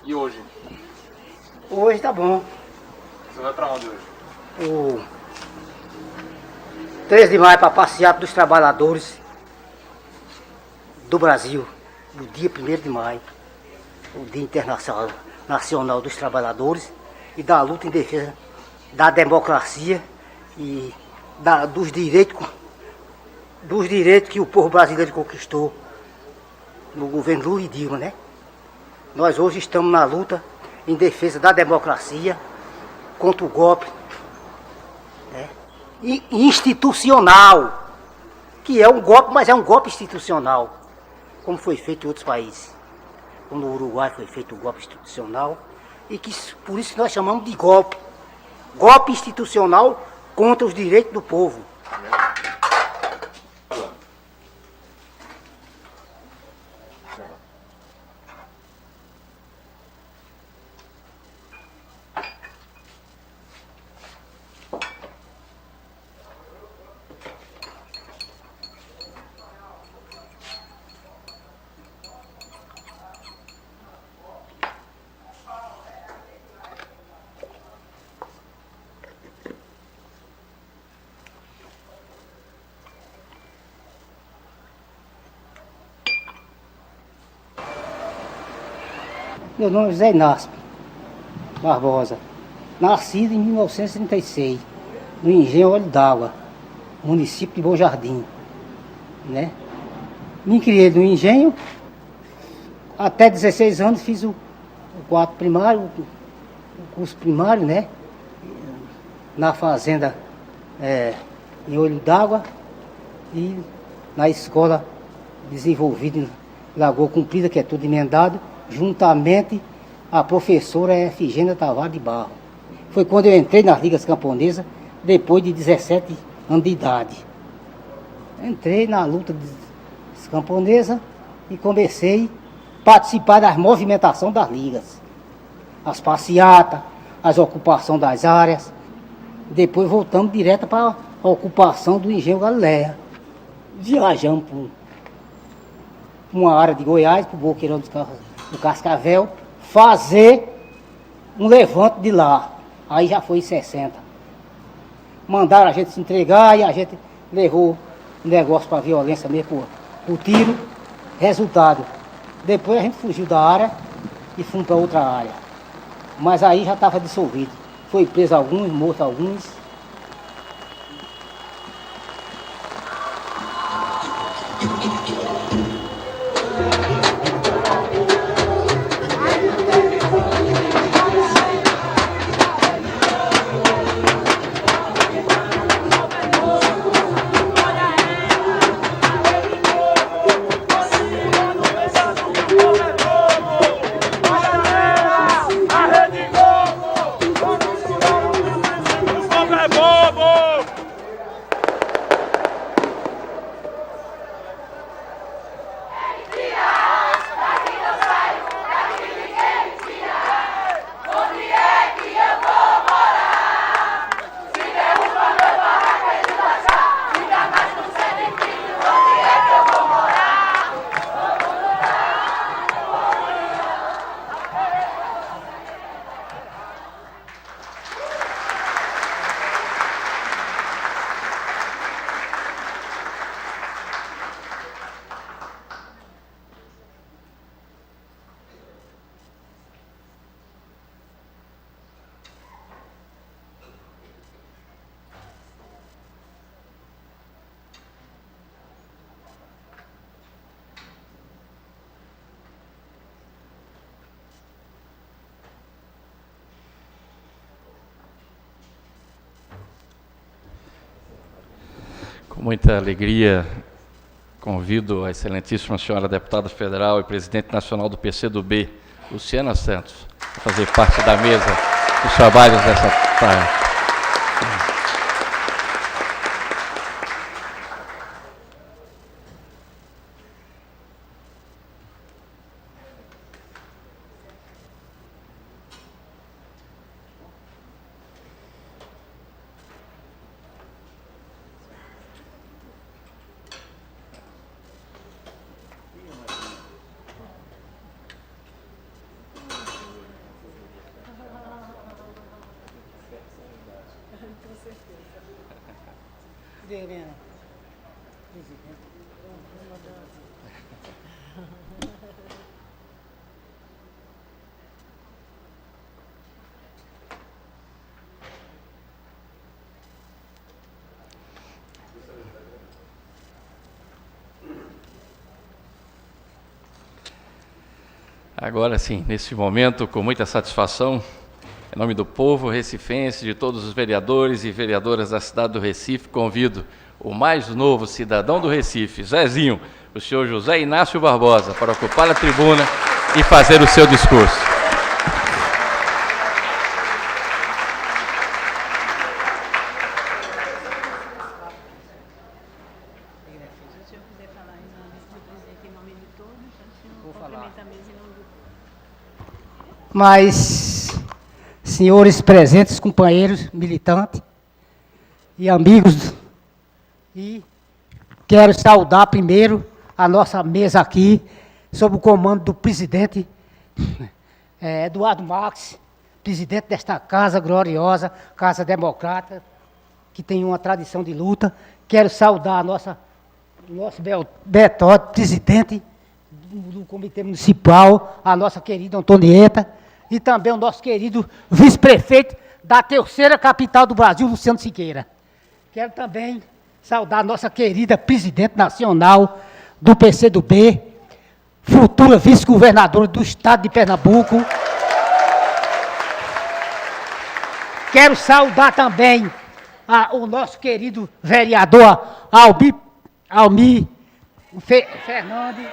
E hoje? Hoje tá bom. Você vai pra onde hoje? O 13 de maio para passeata dos trabalhadores do Brasil. O dia 1º de maio. O Dia Internacional Nacional dos Trabalhadores e da luta em defesa da democracia e dos direitos que o povo brasileiro conquistou no governo Lula e Dilma, né? Nós hoje estamos na luta em defesa da democracia contra o golpe, né? Institucional, que é um golpe, mas é um golpe institucional, como foi feito em outros países. Como no Uruguai foi feito o golpe institucional, e que por isso nós chamamos de golpe. Golpe institucional contra os direitos do povo. Meu nome é José Inácio Barbosa, nascido em 1936, no Engenho Olho d'Água, município de Bom Jardim, né? Me criei no Engenho, até 16 anos fiz o quarto primário, o curso primário, né? Na fazenda em Olho d'Água e na escola desenvolvida Lagoa Comprida, que é tudo emendado, juntamente a professora Efigênia Tavares de Barro. Foi quando eu entrei nas ligas camponesas, depois de 17 anos de idade. Entrei na luta camponesa e comecei a participar das movimentações das ligas. As passeatas, as ocupações das áreas. Depois voltamos direto para a ocupação do Engenho Galileia. Viajamos para uma área de Goiás, para o Boqueirão do Cascavel, fazer um levante de lá. Aí já foi em 60. Mandaram a gente se entregar e a gente levou o negócio para a violência mesmo, por tiro. Resultado, depois a gente fugiu da área e fomos para outra área. Mas aí já estava dissolvido. Foi preso alguns, morto alguns. Com muita alegria, convido a excelentíssima senhora deputada federal e presidente nacional do PCdoB, Luciana Santos, a fazer parte da mesa dos trabalhos dessa tarde. Agora sim, nesse momento, com muita satisfação, em nome do povo recifense, de todos os vereadores e vereadoras da cidade do Recife, convido o mais novo cidadão do Recife, Zezinho, o senhor José Inácio Barbosa, para ocupar a tribuna e fazer o seu discurso. Mas, senhores presentes, companheiros, militantes e amigos, e quero saudar primeiro a nossa mesa aqui, sob o comando do presidente Eduardo Marques, presidente desta casa gloriosa, Casa Democrata, que tem uma tradição de luta. Quero saudar o nosso Betódio, presidente do Comitê Municipal, a nossa querida Antonieta, e também o nosso querido vice-prefeito da terceira capital do Brasil, Luciano Siqueira. Quero também saudar a nossa querida presidente nacional do PCdoB, futura vice-governadora do estado de Pernambuco. Quero saudar também o nosso querido vereador Almir Fernandes,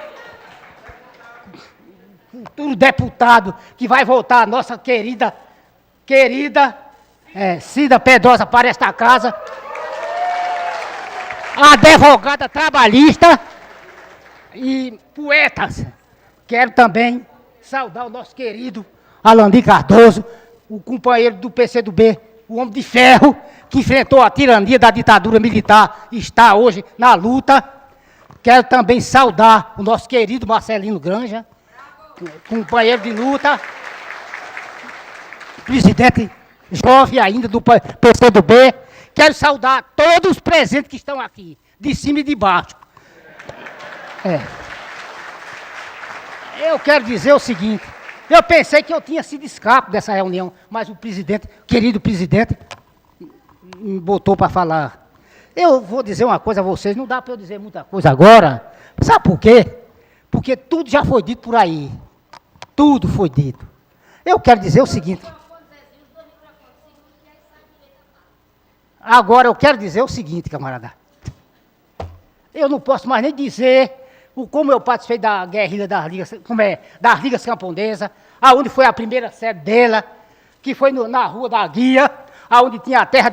futuro deputado que vai voltar, a nossa querida Cida Pedrosa para esta casa, a advogada trabalhista e poetas. Quero também saudar o nosso querido Alandir Cardoso, o companheiro do PCdoB, o homem de ferro, que enfrentou a tirania da ditadura militar e está hoje na luta. Quero também saudar o nosso querido Marcelino Granja, companheiro de luta, presidente jovem ainda do PCdoB. Quero saudar todos os presentes que estão aqui, de cima e de baixo. Eu quero dizer o seguinte, eu pensei que eu tinha sido escapo dessa reunião, mas o presidente, querido presidente, me botou para falar. Eu vou dizer uma coisa a vocês, não dá para eu dizer muita coisa agora. Sabe por quê? Porque tudo já foi dito por aí. Tudo foi dito. Eu quero dizer o seguinte. Agora eu quero dizer o seguinte, camarada. Eu não posso mais nem dizer como eu participei da guerrilha das Ligas Camponesas, aonde foi a primeira sede dela, que foi na Rua da Guia, aonde tinha a terra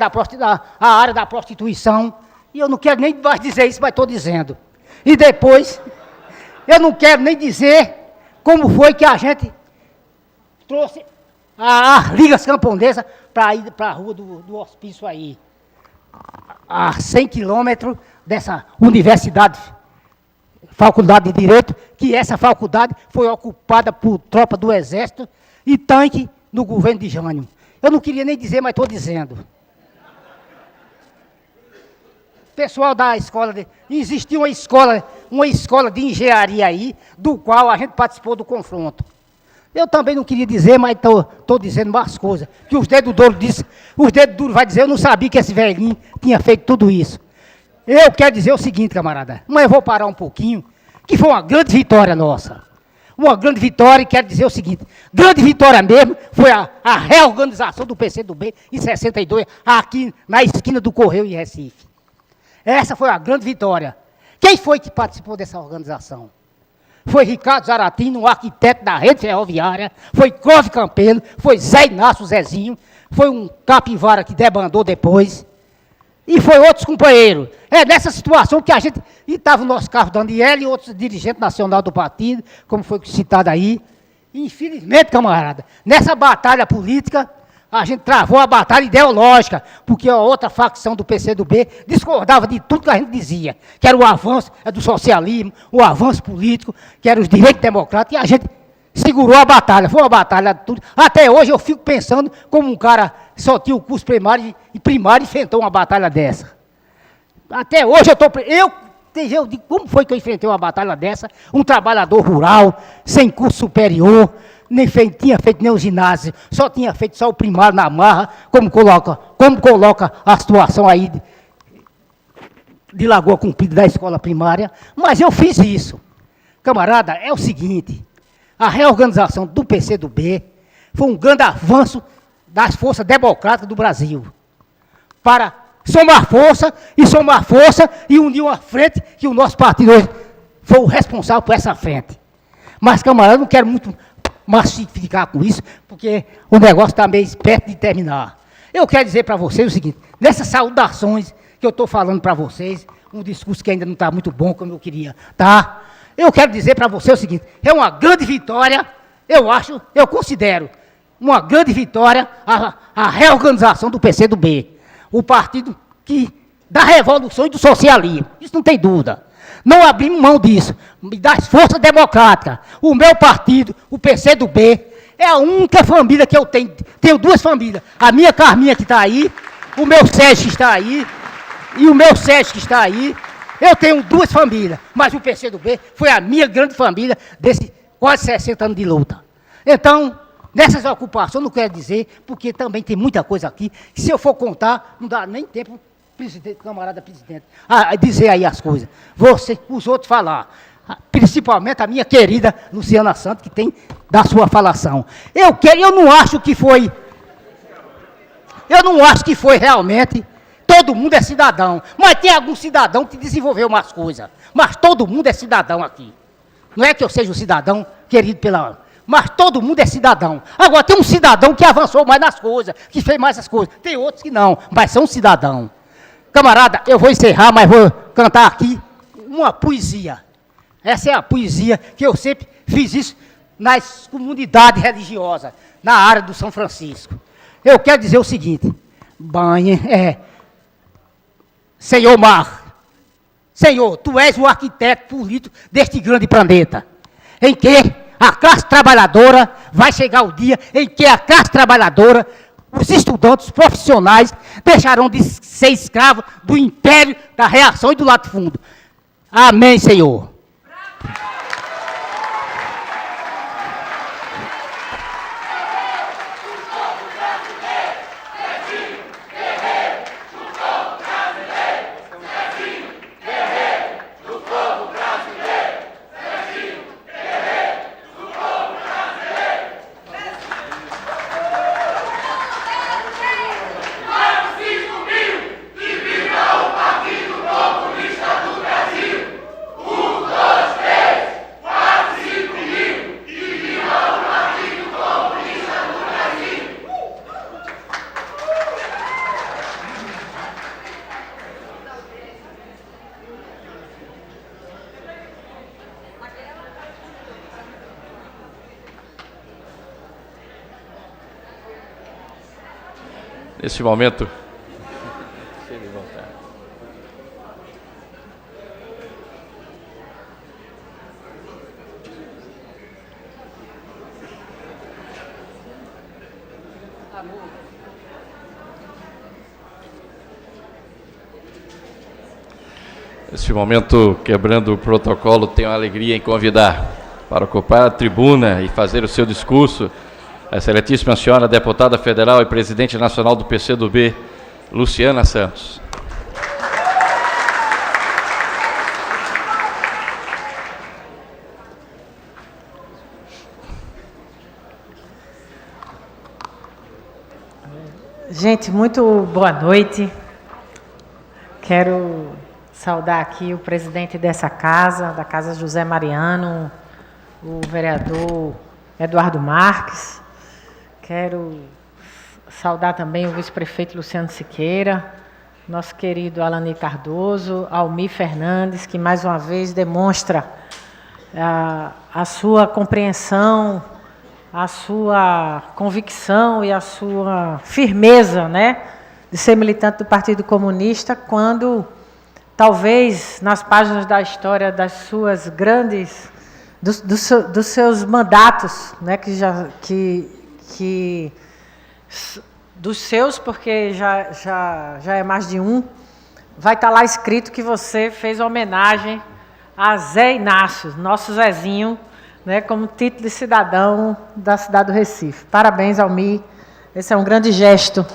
a área da prostituição. E eu não quero nem mais dizer isso, mas estou dizendo. E depois, eu não quero nem dizer como foi que a gente trouxe as Ligas Camponesas para ir para a Rua do Hospício aí. A 100 quilômetros dessa universidade, faculdade de Direito, que essa faculdade foi ocupada por tropa do Exército e tanque no governo de Jânio. Eu não queria nem dizer, mas estou dizendo. Pessoal da escola, existia uma escola de engenharia aí, do qual a gente participou do confronto. Eu também não queria dizer, mas estou dizendo mais coisas. Que os dedos duros vai dizer, eu não sabia que esse velhinho tinha feito tudo isso. Eu quero dizer o seguinte, camarada, mas eu vou parar um pouquinho, que foi uma grande vitória nossa. Uma grande vitória, e quero dizer o seguinte, grande vitória mesmo, foi a reorganização do PCdoB em 62, aqui na esquina do Correio em Recife. Essa foi a grande vitória. Quem foi que participou dessa organização? Foi Ricardo Zaratino, um arquiteto da rede ferroviária, foi Clóvis Campelo, foi Zé Inácio Zezinho, foi um capivara que debandou depois, e foi outros companheiros. É nessa situação que a gente, e estava o nosso Carlos Daniel e outros dirigentes nacionais do partido, como foi citado aí. Infelizmente, camarada, nessa batalha política, a gente travou a batalha ideológica, porque a outra facção do PCdoB discordava de tudo que a gente dizia, que era o avanço do socialismo, o avanço político, que era os direitos democráticos, e a gente segurou a batalha, foi uma batalha de tudo. Até hoje eu fico pensando como um cara só tinha o curso primário e enfrentou uma batalha dessa. Até hoje eu digo, como foi que eu enfrentei uma batalha dessa? Um trabalhador rural, sem curso superior, tinha feito nem o ginásio, só tinha feito só o primário na marra, como coloca a situação aí de Lagoa Comprida da escola primária, mas eu fiz isso. Camarada, é o seguinte, a reorganização do PCdoB foi um grande avanço das forças democráticas do Brasil, para somar força e unir uma frente que o nosso partido hoje foi o responsável por essa frente. Mas, camarada, eu não quero muito massificar com isso, porque o negócio está meio perto de terminar. Eu quero dizer para vocês o seguinte, nessas saudações que eu estou falando para vocês, um discurso que ainda não está muito bom como eu queria, tá? Eu quero dizer para vocês o seguinte, é uma grande vitória, eu considero uma grande vitória a reorganização do PCdoB, o partido da revolução e do socialismo, isso não tem dúvida. Não abrimos mão disso, das forças democráticas. O meu partido, o PCdoB, é a única família que eu tenho. Tenho duas famílias. A minha Carminha que está aí, o meu Sérgio que está aí, e o meu Sérgio que está aí. Eu tenho duas famílias, mas o PCdoB foi a minha grande família desses quase 60 anos de luta. Então, nessas ocupações, não quero dizer, porque também tem muita coisa aqui, que se eu for contar, não dá nem tempo, camarada presidente, a dizer aí as coisas. Os outros falar. Principalmente a minha querida Luciana Santos, que tem da sua falação. Eu não acho que foi realmente, todo mundo é cidadão, mas tem algum cidadão que desenvolveu umas coisas, mas todo mundo é cidadão aqui. Não é que eu seja um cidadão querido mas todo mundo é cidadão. Agora tem um cidadão que avançou mais nas coisas, que fez mais as coisas. Tem outros que não, mas são cidadão. Camarada, eu vou encerrar, mas vou cantar aqui uma poesia. Essa é a poesia que eu sempre fiz isso nas comunidades religiosas, na área do São Francisco. Eu quero dizer o seguinte, Senhor Mar, Senhor, tu és o arquiteto político deste grande planeta, em que a classe trabalhadora vai chegar o dia em que a classe trabalhadora, os estudantes, os profissionais, deixarão de ser escravos do império da reação e do latifúndio. Amém, Senhor. Nesse momento, quebrando o protocolo, tenho a alegria em convidar para ocupar a tribuna e fazer o seu discurso a excelentíssima senhora deputada federal e presidente nacional do PCdoB, Luciana Santos. Gente, muito boa noite. Quero saudar aqui o presidente dessa casa, da Casa José Mariano, o vereador Eduardo Marques. Quero saudar também o vice-prefeito Luciano Siqueira, nosso querido Alani Cardoso, Almir Fernandes, que mais uma vez demonstra a sua compreensão, a sua convicção e a sua firmeza, né, de ser militante do Partido Comunista, quando talvez nas páginas da história das suas grandes, dos seus mandatos, né, dos seus, porque já é mais de um, vai estar lá escrito que você fez homenagem a Zé Inácio, nosso Zezinho, né, como título de cidadão da cidade do Recife. Parabéns, Almir. Esse é um grande gesto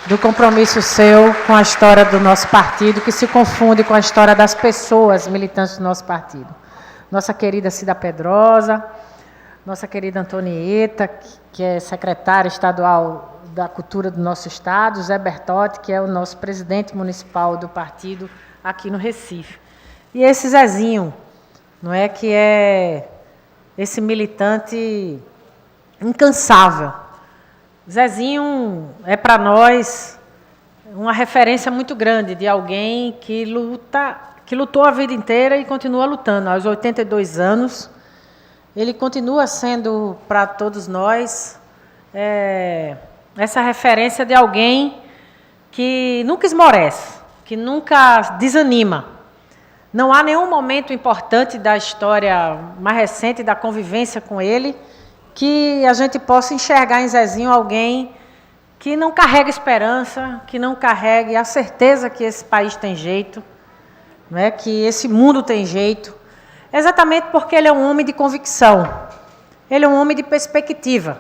do compromisso seu com a história do nosso partido, que se confunde com a história das pessoas militantes do nosso partido. Nossa querida Cida Pedrosa, nossa querida Antonieta, que é secretária estadual da Cultura do nosso estado, Zé Bertotti, que é o nosso presidente municipal do partido aqui no Recife. E esse Zezinho, não é, que é esse militante incansável. Zezinho é para nós uma referência muito grande de alguém que lutou a vida inteira e continua lutando. Aos 82 anos, ele continua sendo para todos nós essa referência de alguém que nunca esmorece, que nunca desanima. Não há nenhum momento importante da história mais recente da convivência com ele que a gente possa enxergar em Zezinho alguém que não carrega esperança, que não carregue a certeza que esse país tem jeito, não é? Que esse mundo tem jeito, exatamente porque ele é um homem de convicção, ele é um homem de perspectiva.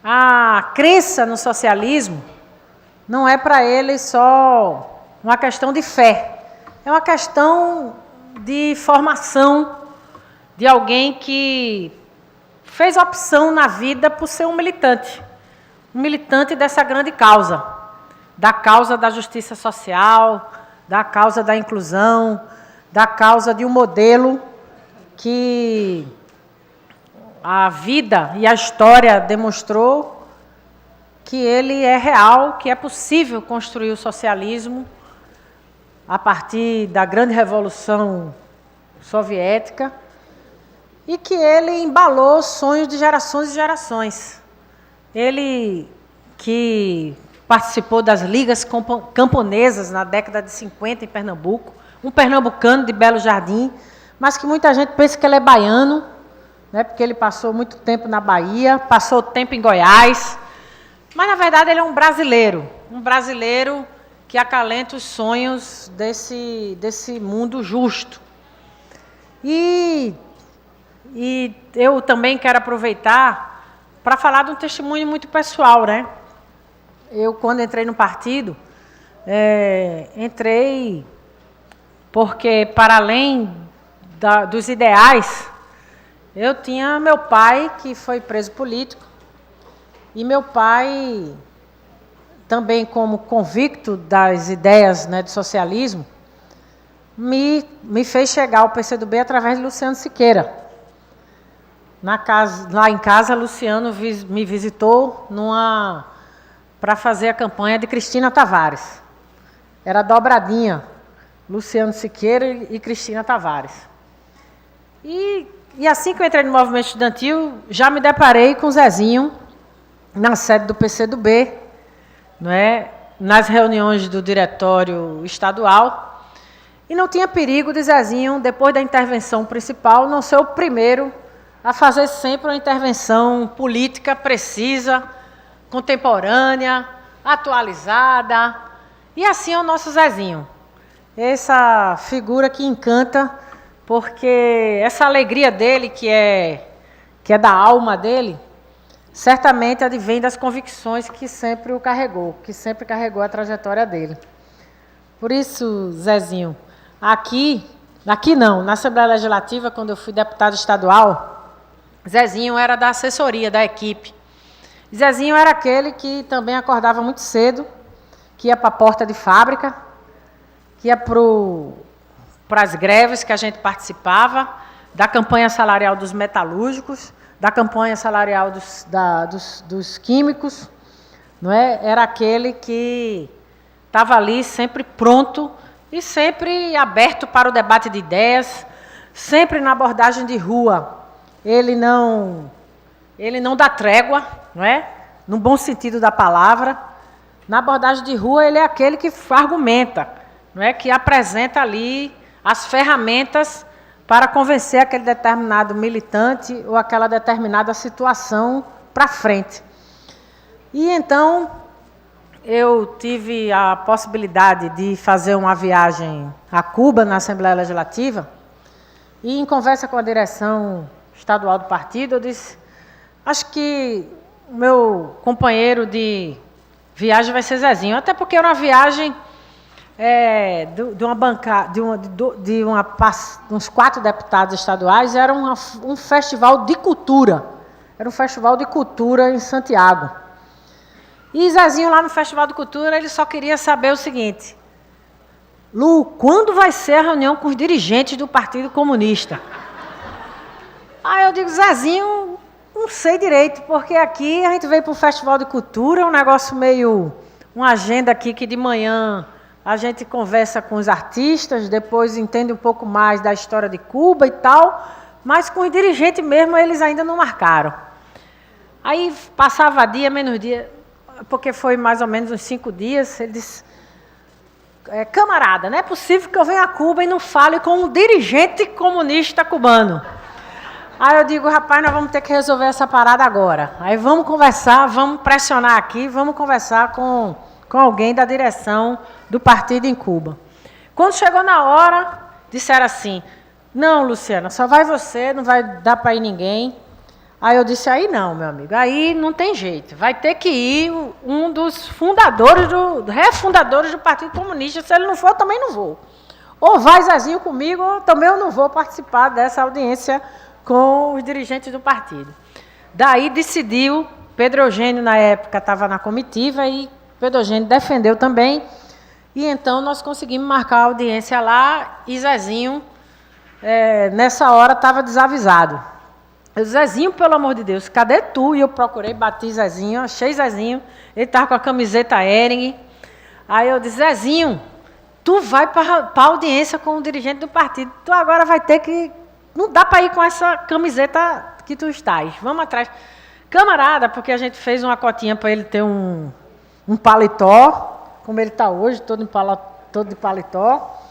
A crença no socialismo não é para ele só uma questão de fé, é uma questão de formação de alguém que fez opção na vida por ser um militante dessa grande causa, da causa da justiça social, da causa da inclusão, da causa de um modelo que a vida e a história demonstrou que ele é real, que é possível construir o socialismo a partir da grande revolução soviética e que ele embalou sonhos de gerações e gerações. Ele que participou das ligas camponesas na década de 50 em Pernambuco, um pernambucano de Belo Jardim, mas que muita gente pensa que ele é baiano, né, porque ele passou muito tempo na Bahia, passou tempo em Goiás, mas na verdade ele é um brasileiro que acalenta os sonhos desse mundo justo. E eu também quero aproveitar para falar de um testemunho muito pessoal, né? Eu, quando entrei no partido, entrei porque, para além dos ideais, eu tinha meu pai, que foi preso político, e meu pai, também como convicto das ideias, né, do socialismo, me fez chegar ao PCdoB através de Luciano Siqueira. Lá em casa, Luciano me visitou para fazer a campanha de Cristina Tavares. Era dobradinha, Luciano Siqueira e Cristina Tavares. E assim que eu entrei no movimento estudantil, já me deparei com o Zezinho na sede do PCdoB, não é? Nas reuniões do diretório estadual. E não tinha perigo de Zezinho, depois da intervenção principal, não ser o primeiro a fazer sempre uma intervenção política precisa, contemporânea, atualizada. E assim é o nosso Zezinho. Essa figura que encanta, porque essa alegria dele, que é da alma dele, certamente advém das convicções que sempre o carregou, que sempre carregou a trajetória dele. Por isso, Zezinho, aqui não, na Assembleia Legislativa, quando eu fui deputado estadual, Zezinho era da assessoria, da equipe. Zezinho era aquele que também acordava muito cedo, que ia para a porta de fábrica, que ia para as greves que a gente participava, da campanha salarial dos metalúrgicos, da campanha salarial dos químicos, não é? Era aquele que estava ali sempre pronto e sempre aberto para o debate de ideias, sempre na abordagem de rua. Ele não dá trégua, não é? No bom sentido da palavra. Na abordagem de rua, ele é aquele que argumenta, não é? Que apresenta ali as ferramentas para convencer aquele determinado militante ou aquela determinada situação para frente. E então, eu tive a possibilidade de fazer uma viagem a Cuba, na Assembleia Legislativa, e em conversa com a direção estadual do partido, eu disse, acho que o meu companheiro de viagem vai ser Zezinho, até porque era uma viagem de uma bancada, de uns 4 deputados estaduais, era um festival de cultura, era um festival de cultura em Santiago. E Zezinho, lá no Festival de Cultura, ele só queria saber o seguinte, Lu, quando vai ser a reunião com os dirigentes do Partido Comunista? Aí eu digo, Zezinho, não sei direito, porque aqui a gente veio para o Festival de Cultura, um negócio meio, uma agenda aqui que de manhã a gente conversa com os artistas, depois entende um pouco mais da história de Cuba e tal, mas com os dirigentes mesmo eles ainda não marcaram. Aí passava dia, menos dia, porque foi mais ou menos uns 5 dias, ele disse, camarada, não é possível que eu venha a Cuba e não fale com um dirigente comunista cubano. Aí eu digo, rapaz, nós vamos ter que resolver essa parada agora. Aí vamos conversar, vamos pressionar aqui, vamos conversar com alguém da direção do partido em Cuba. Quando chegou na hora, disseram assim, não, Luciana, só vai você, não vai dar para ir ninguém. Aí eu disse, aí não, meu amigo, aí não tem jeito. Vai ter que ir um dos refundadores do Partido Comunista. Se ele não for, eu também não vou. Ou vai Zezinho comigo, ou também eu não vou participar dessa audiência com os dirigentes do partido. Daí decidiu, Pedro Eugênio, na época, estava na comitiva, e Pedro Eugênio defendeu também, e então nós conseguimos marcar a audiência lá, e Zezinho, nessa hora, estava desavisado. Eu disse, Zezinho, pelo amor de Deus, cadê tu? E eu procurei, bati Zezinho, achei Zezinho. Ele estava com a camiseta Hering. Aí eu disse, Zezinho, tu vai para a audiência com o dirigente do partido. Tu agora vai ter que... Não dá para ir com essa camiseta que tu estás. Vamos atrás. Camarada, porque a gente fez uma cotinha para ele ter um paletó, como ele está hoje, todo de paletó.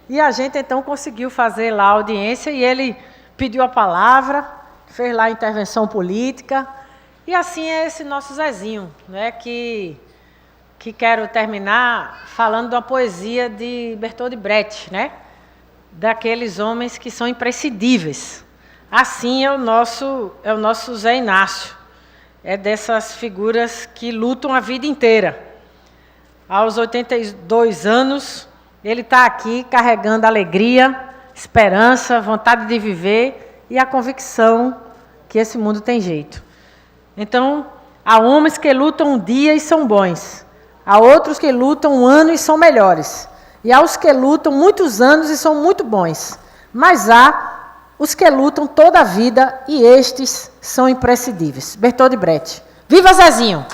E a gente, então, conseguiu fazer lá a audiência e ele pediu a palavra, fez lá a intervenção política. E assim é esse nosso Zezinho, né, que quero terminar falando de uma poesia de Bertold Brecht, né, daqueles homens que são imprescindíveis. Assim é o nosso Zé Inácio, é dessas figuras que lutam a vida inteira. Aos 82 anos, ele está aqui carregando alegria, esperança, vontade de viver e a convicção que esse mundo tem jeito. Então, há homens que lutam um dia e são bons. Há outros que lutam um ano e são melhores. E há os que lutam muitos anos e são muito bons. Mas há os que lutam toda a vida e estes são imprescindíveis. Bertold Brecht. Viva Zezinho!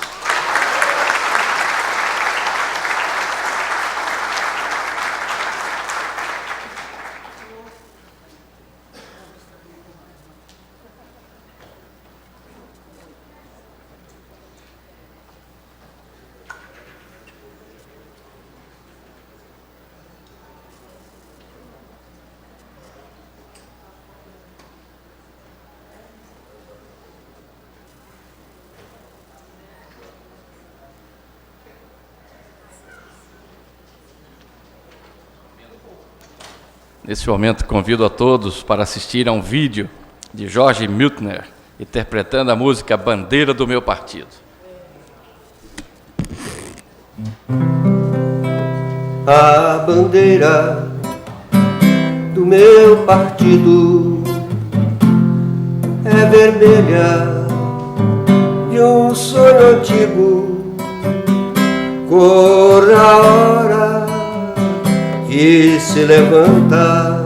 Nesse momento, convido a todos para assistir a um vídeo de Jorge Miltner, interpretando a música Bandeira do Meu Partido. A bandeira do meu partido é vermelha de um sonho antigo, cor a hora que se levanta,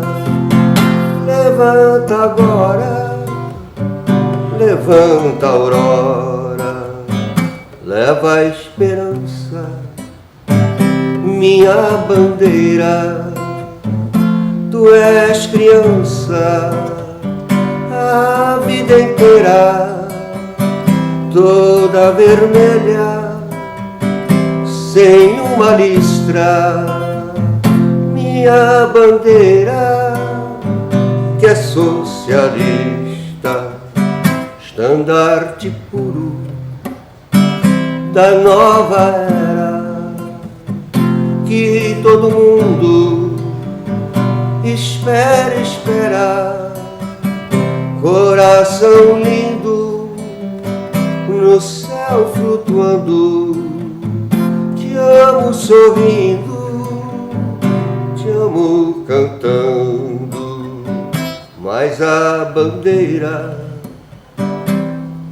levanta agora, levanta a aurora, leva a esperança, minha bandeira. Tu és criança a vida inteira, toda vermelha, sem uma listra. Minha bandeira, que é socialista, estandarte puro da nova era, que todo mundo espera, coração lindo no céu flutuando, te amo sorrindo, te amo cantando, mas a bandeira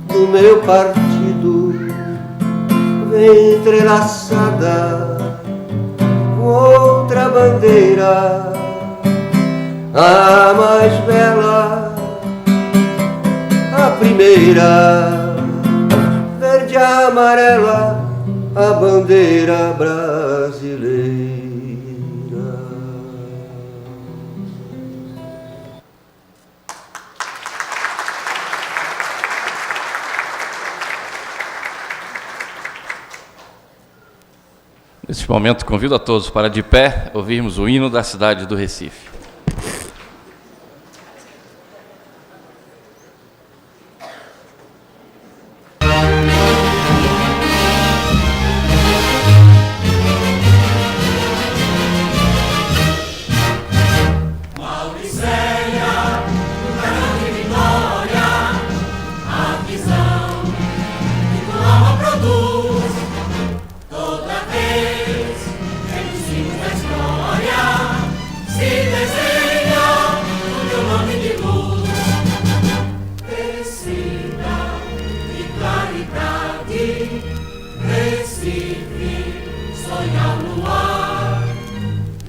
do meu partido vem entrelaçada com outra bandeira, a mais bela, a primeira, verde e amarela, a bandeira brasileira. Nesse momento, convido a todos para, de pé, ouvirmos o hino da cidade do Recife.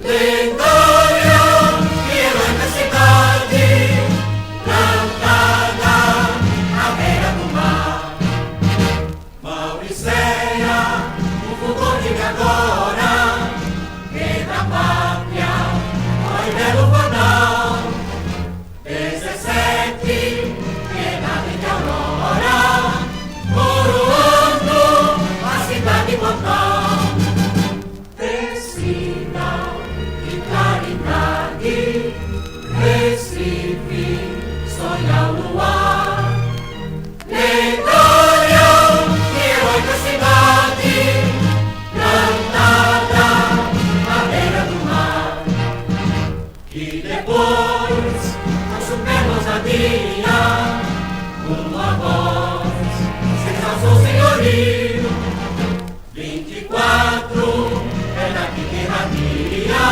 Lendária e heróica cidade, cantada Odisseia, o fulgor de agora, quebra a pátria, oi belo vanal. 17, quebrada de aurora, coroando a cidade mortal. Sinal de claridade, Recife, sonha o luar. Lendária e heróica cidade, plantada à beira do mar, que depois, com superba ousadia, uma voz se exalçou senhorio. 24 é daqui que irradia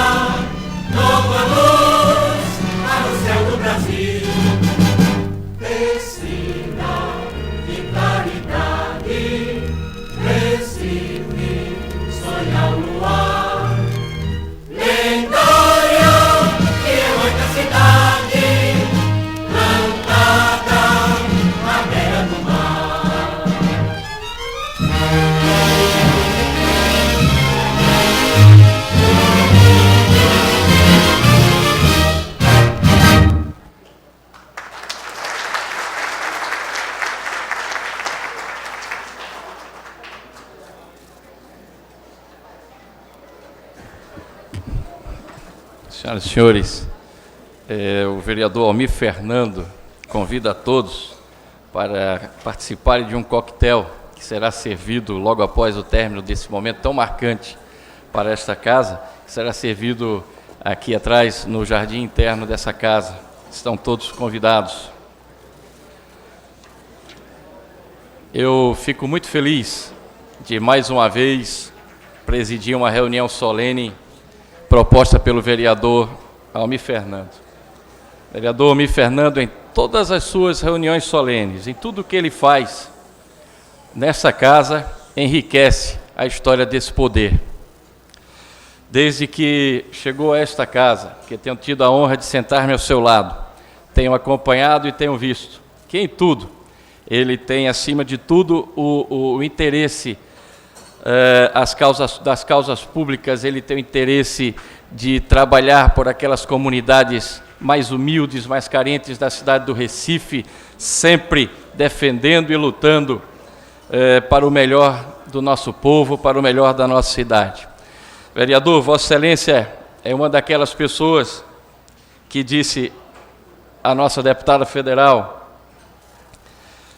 nova luz para o céu do Brasil. Sinal de claridade, Recife, sonha o luar. Lendária e heróica cidade, plantada à beira do mar. Senhoras e senhores, o vereador Almir Fernando convida a todos para participarem de um coquetel que será servido logo após o término desse momento tão marcante para esta casa, que será servido aqui atrás no jardim interno dessa casa. Estão todos convidados. Eu fico muito feliz de mais uma vez presidir uma reunião solene proposta pelo vereador Almir Fernando. Vereador Almir Fernando, em todas as suas reuniões solenes, em tudo que ele faz nessa casa, enriquece a história desse poder. Desde que chegou a esta casa, que tenho tido a honra de sentar-me ao seu lado, tenho acompanhado e tenho visto que em tudo ele tem, acima de tudo, o interesse das causas públicas. Ele tem o interesse de trabalhar por aquelas comunidades mais humildes, mais carentes da cidade do Recife, sempre defendendo e lutando para o melhor do nosso povo, para o melhor da nossa cidade. Vereador, Vossa Excelência é uma daquelas pessoas que disse à nossa deputada federal,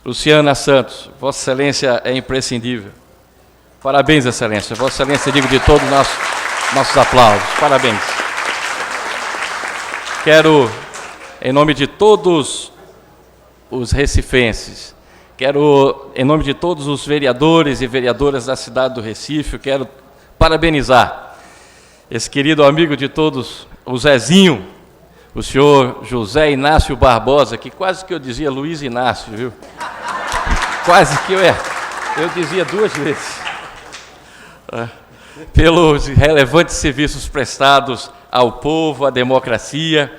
Luciana Santos, Vossa Excelência é imprescindível. Parabéns, Excelência. Vossa Excelência, digo de todos nossos aplausos. Parabéns. Quero, em nome de todos os recifenses, quero, em nome de todos os vereadores e vereadoras da cidade do Recife, quero parabenizar esse querido amigo de todos, o Zezinho, o senhor José Inácio Barbosa, que quase que eu dizia Luiz Inácio, viu? Quase que eu dizia duas vezes. Pelos relevantes serviços prestados ao povo, à democracia,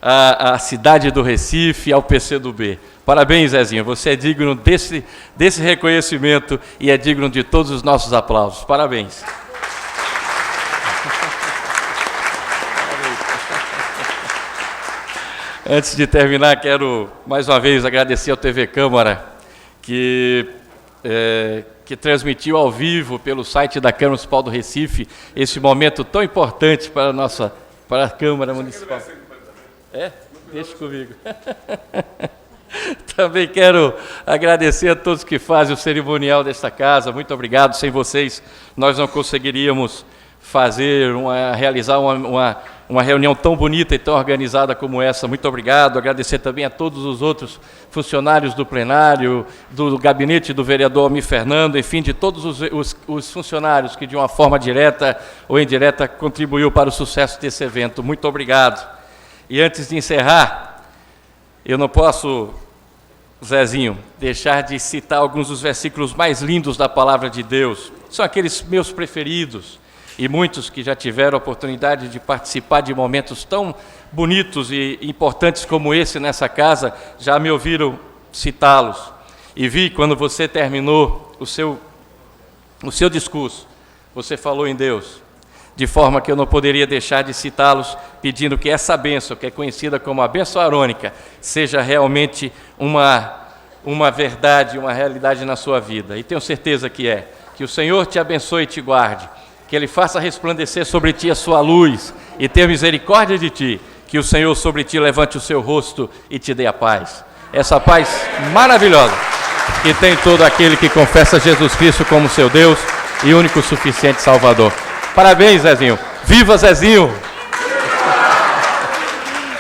à cidade do Recife, ao PCdoB. Parabéns, Zezinho, você é digno desse reconhecimento e é digno de todos os nossos aplausos. Parabéns. Antes de terminar, quero mais uma vez agradecer ao TV Câmara, que transmitiu ao vivo pelo site da Câmara Municipal do Recife esse momento tão importante para a Câmara Municipal. Deixa comigo. Também quero agradecer a todos que fazem o cerimonial desta casa. Muito obrigado. Sem vocês, nós não conseguiríamos realizar uma reunião tão bonita e tão organizada como essa. Muito obrigado. Agradecer também a todos os outros funcionários do plenário, do gabinete do vereador Almir Fernando, enfim, de todos os funcionários que, de uma forma direta ou indireta, contribuiu para o sucesso desse evento. Muito obrigado. E antes de encerrar, eu não posso, Zezinho, deixar de citar alguns dos versículos mais lindos da Palavra de Deus. São aqueles meus preferidos, e muitos que já tiveram a oportunidade de participar de momentos tão bonitos e importantes como esse nessa casa, já me ouviram citá-los. E vi, quando você terminou o seu No seu discurso, você falou em Deus, de forma que eu não poderia deixar de citá-los, pedindo que essa bênção, que é conhecida como a bênção arônica, seja realmente uma verdade, uma realidade na sua vida. E tenho certeza que é. Que o Senhor te abençoe e te guarde, que Ele faça resplandecer sobre ti a sua luz e tenha misericórdia de ti, que o Senhor sobre ti levante o seu rosto e te dê a paz. Essa paz maravilhosa que tem todo aquele que confessa Jesus Cristo como seu Deus e único suficiente Salvador. Parabéns, Zezinho. Viva, Zezinho!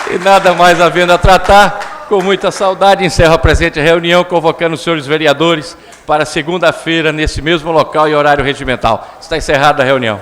E nada mais havendo a tratar, com muita saudade, encerro a presente reunião, convocando os senhores vereadores para segunda-feira, nesse mesmo local e horário regimental. Está encerrada a reunião.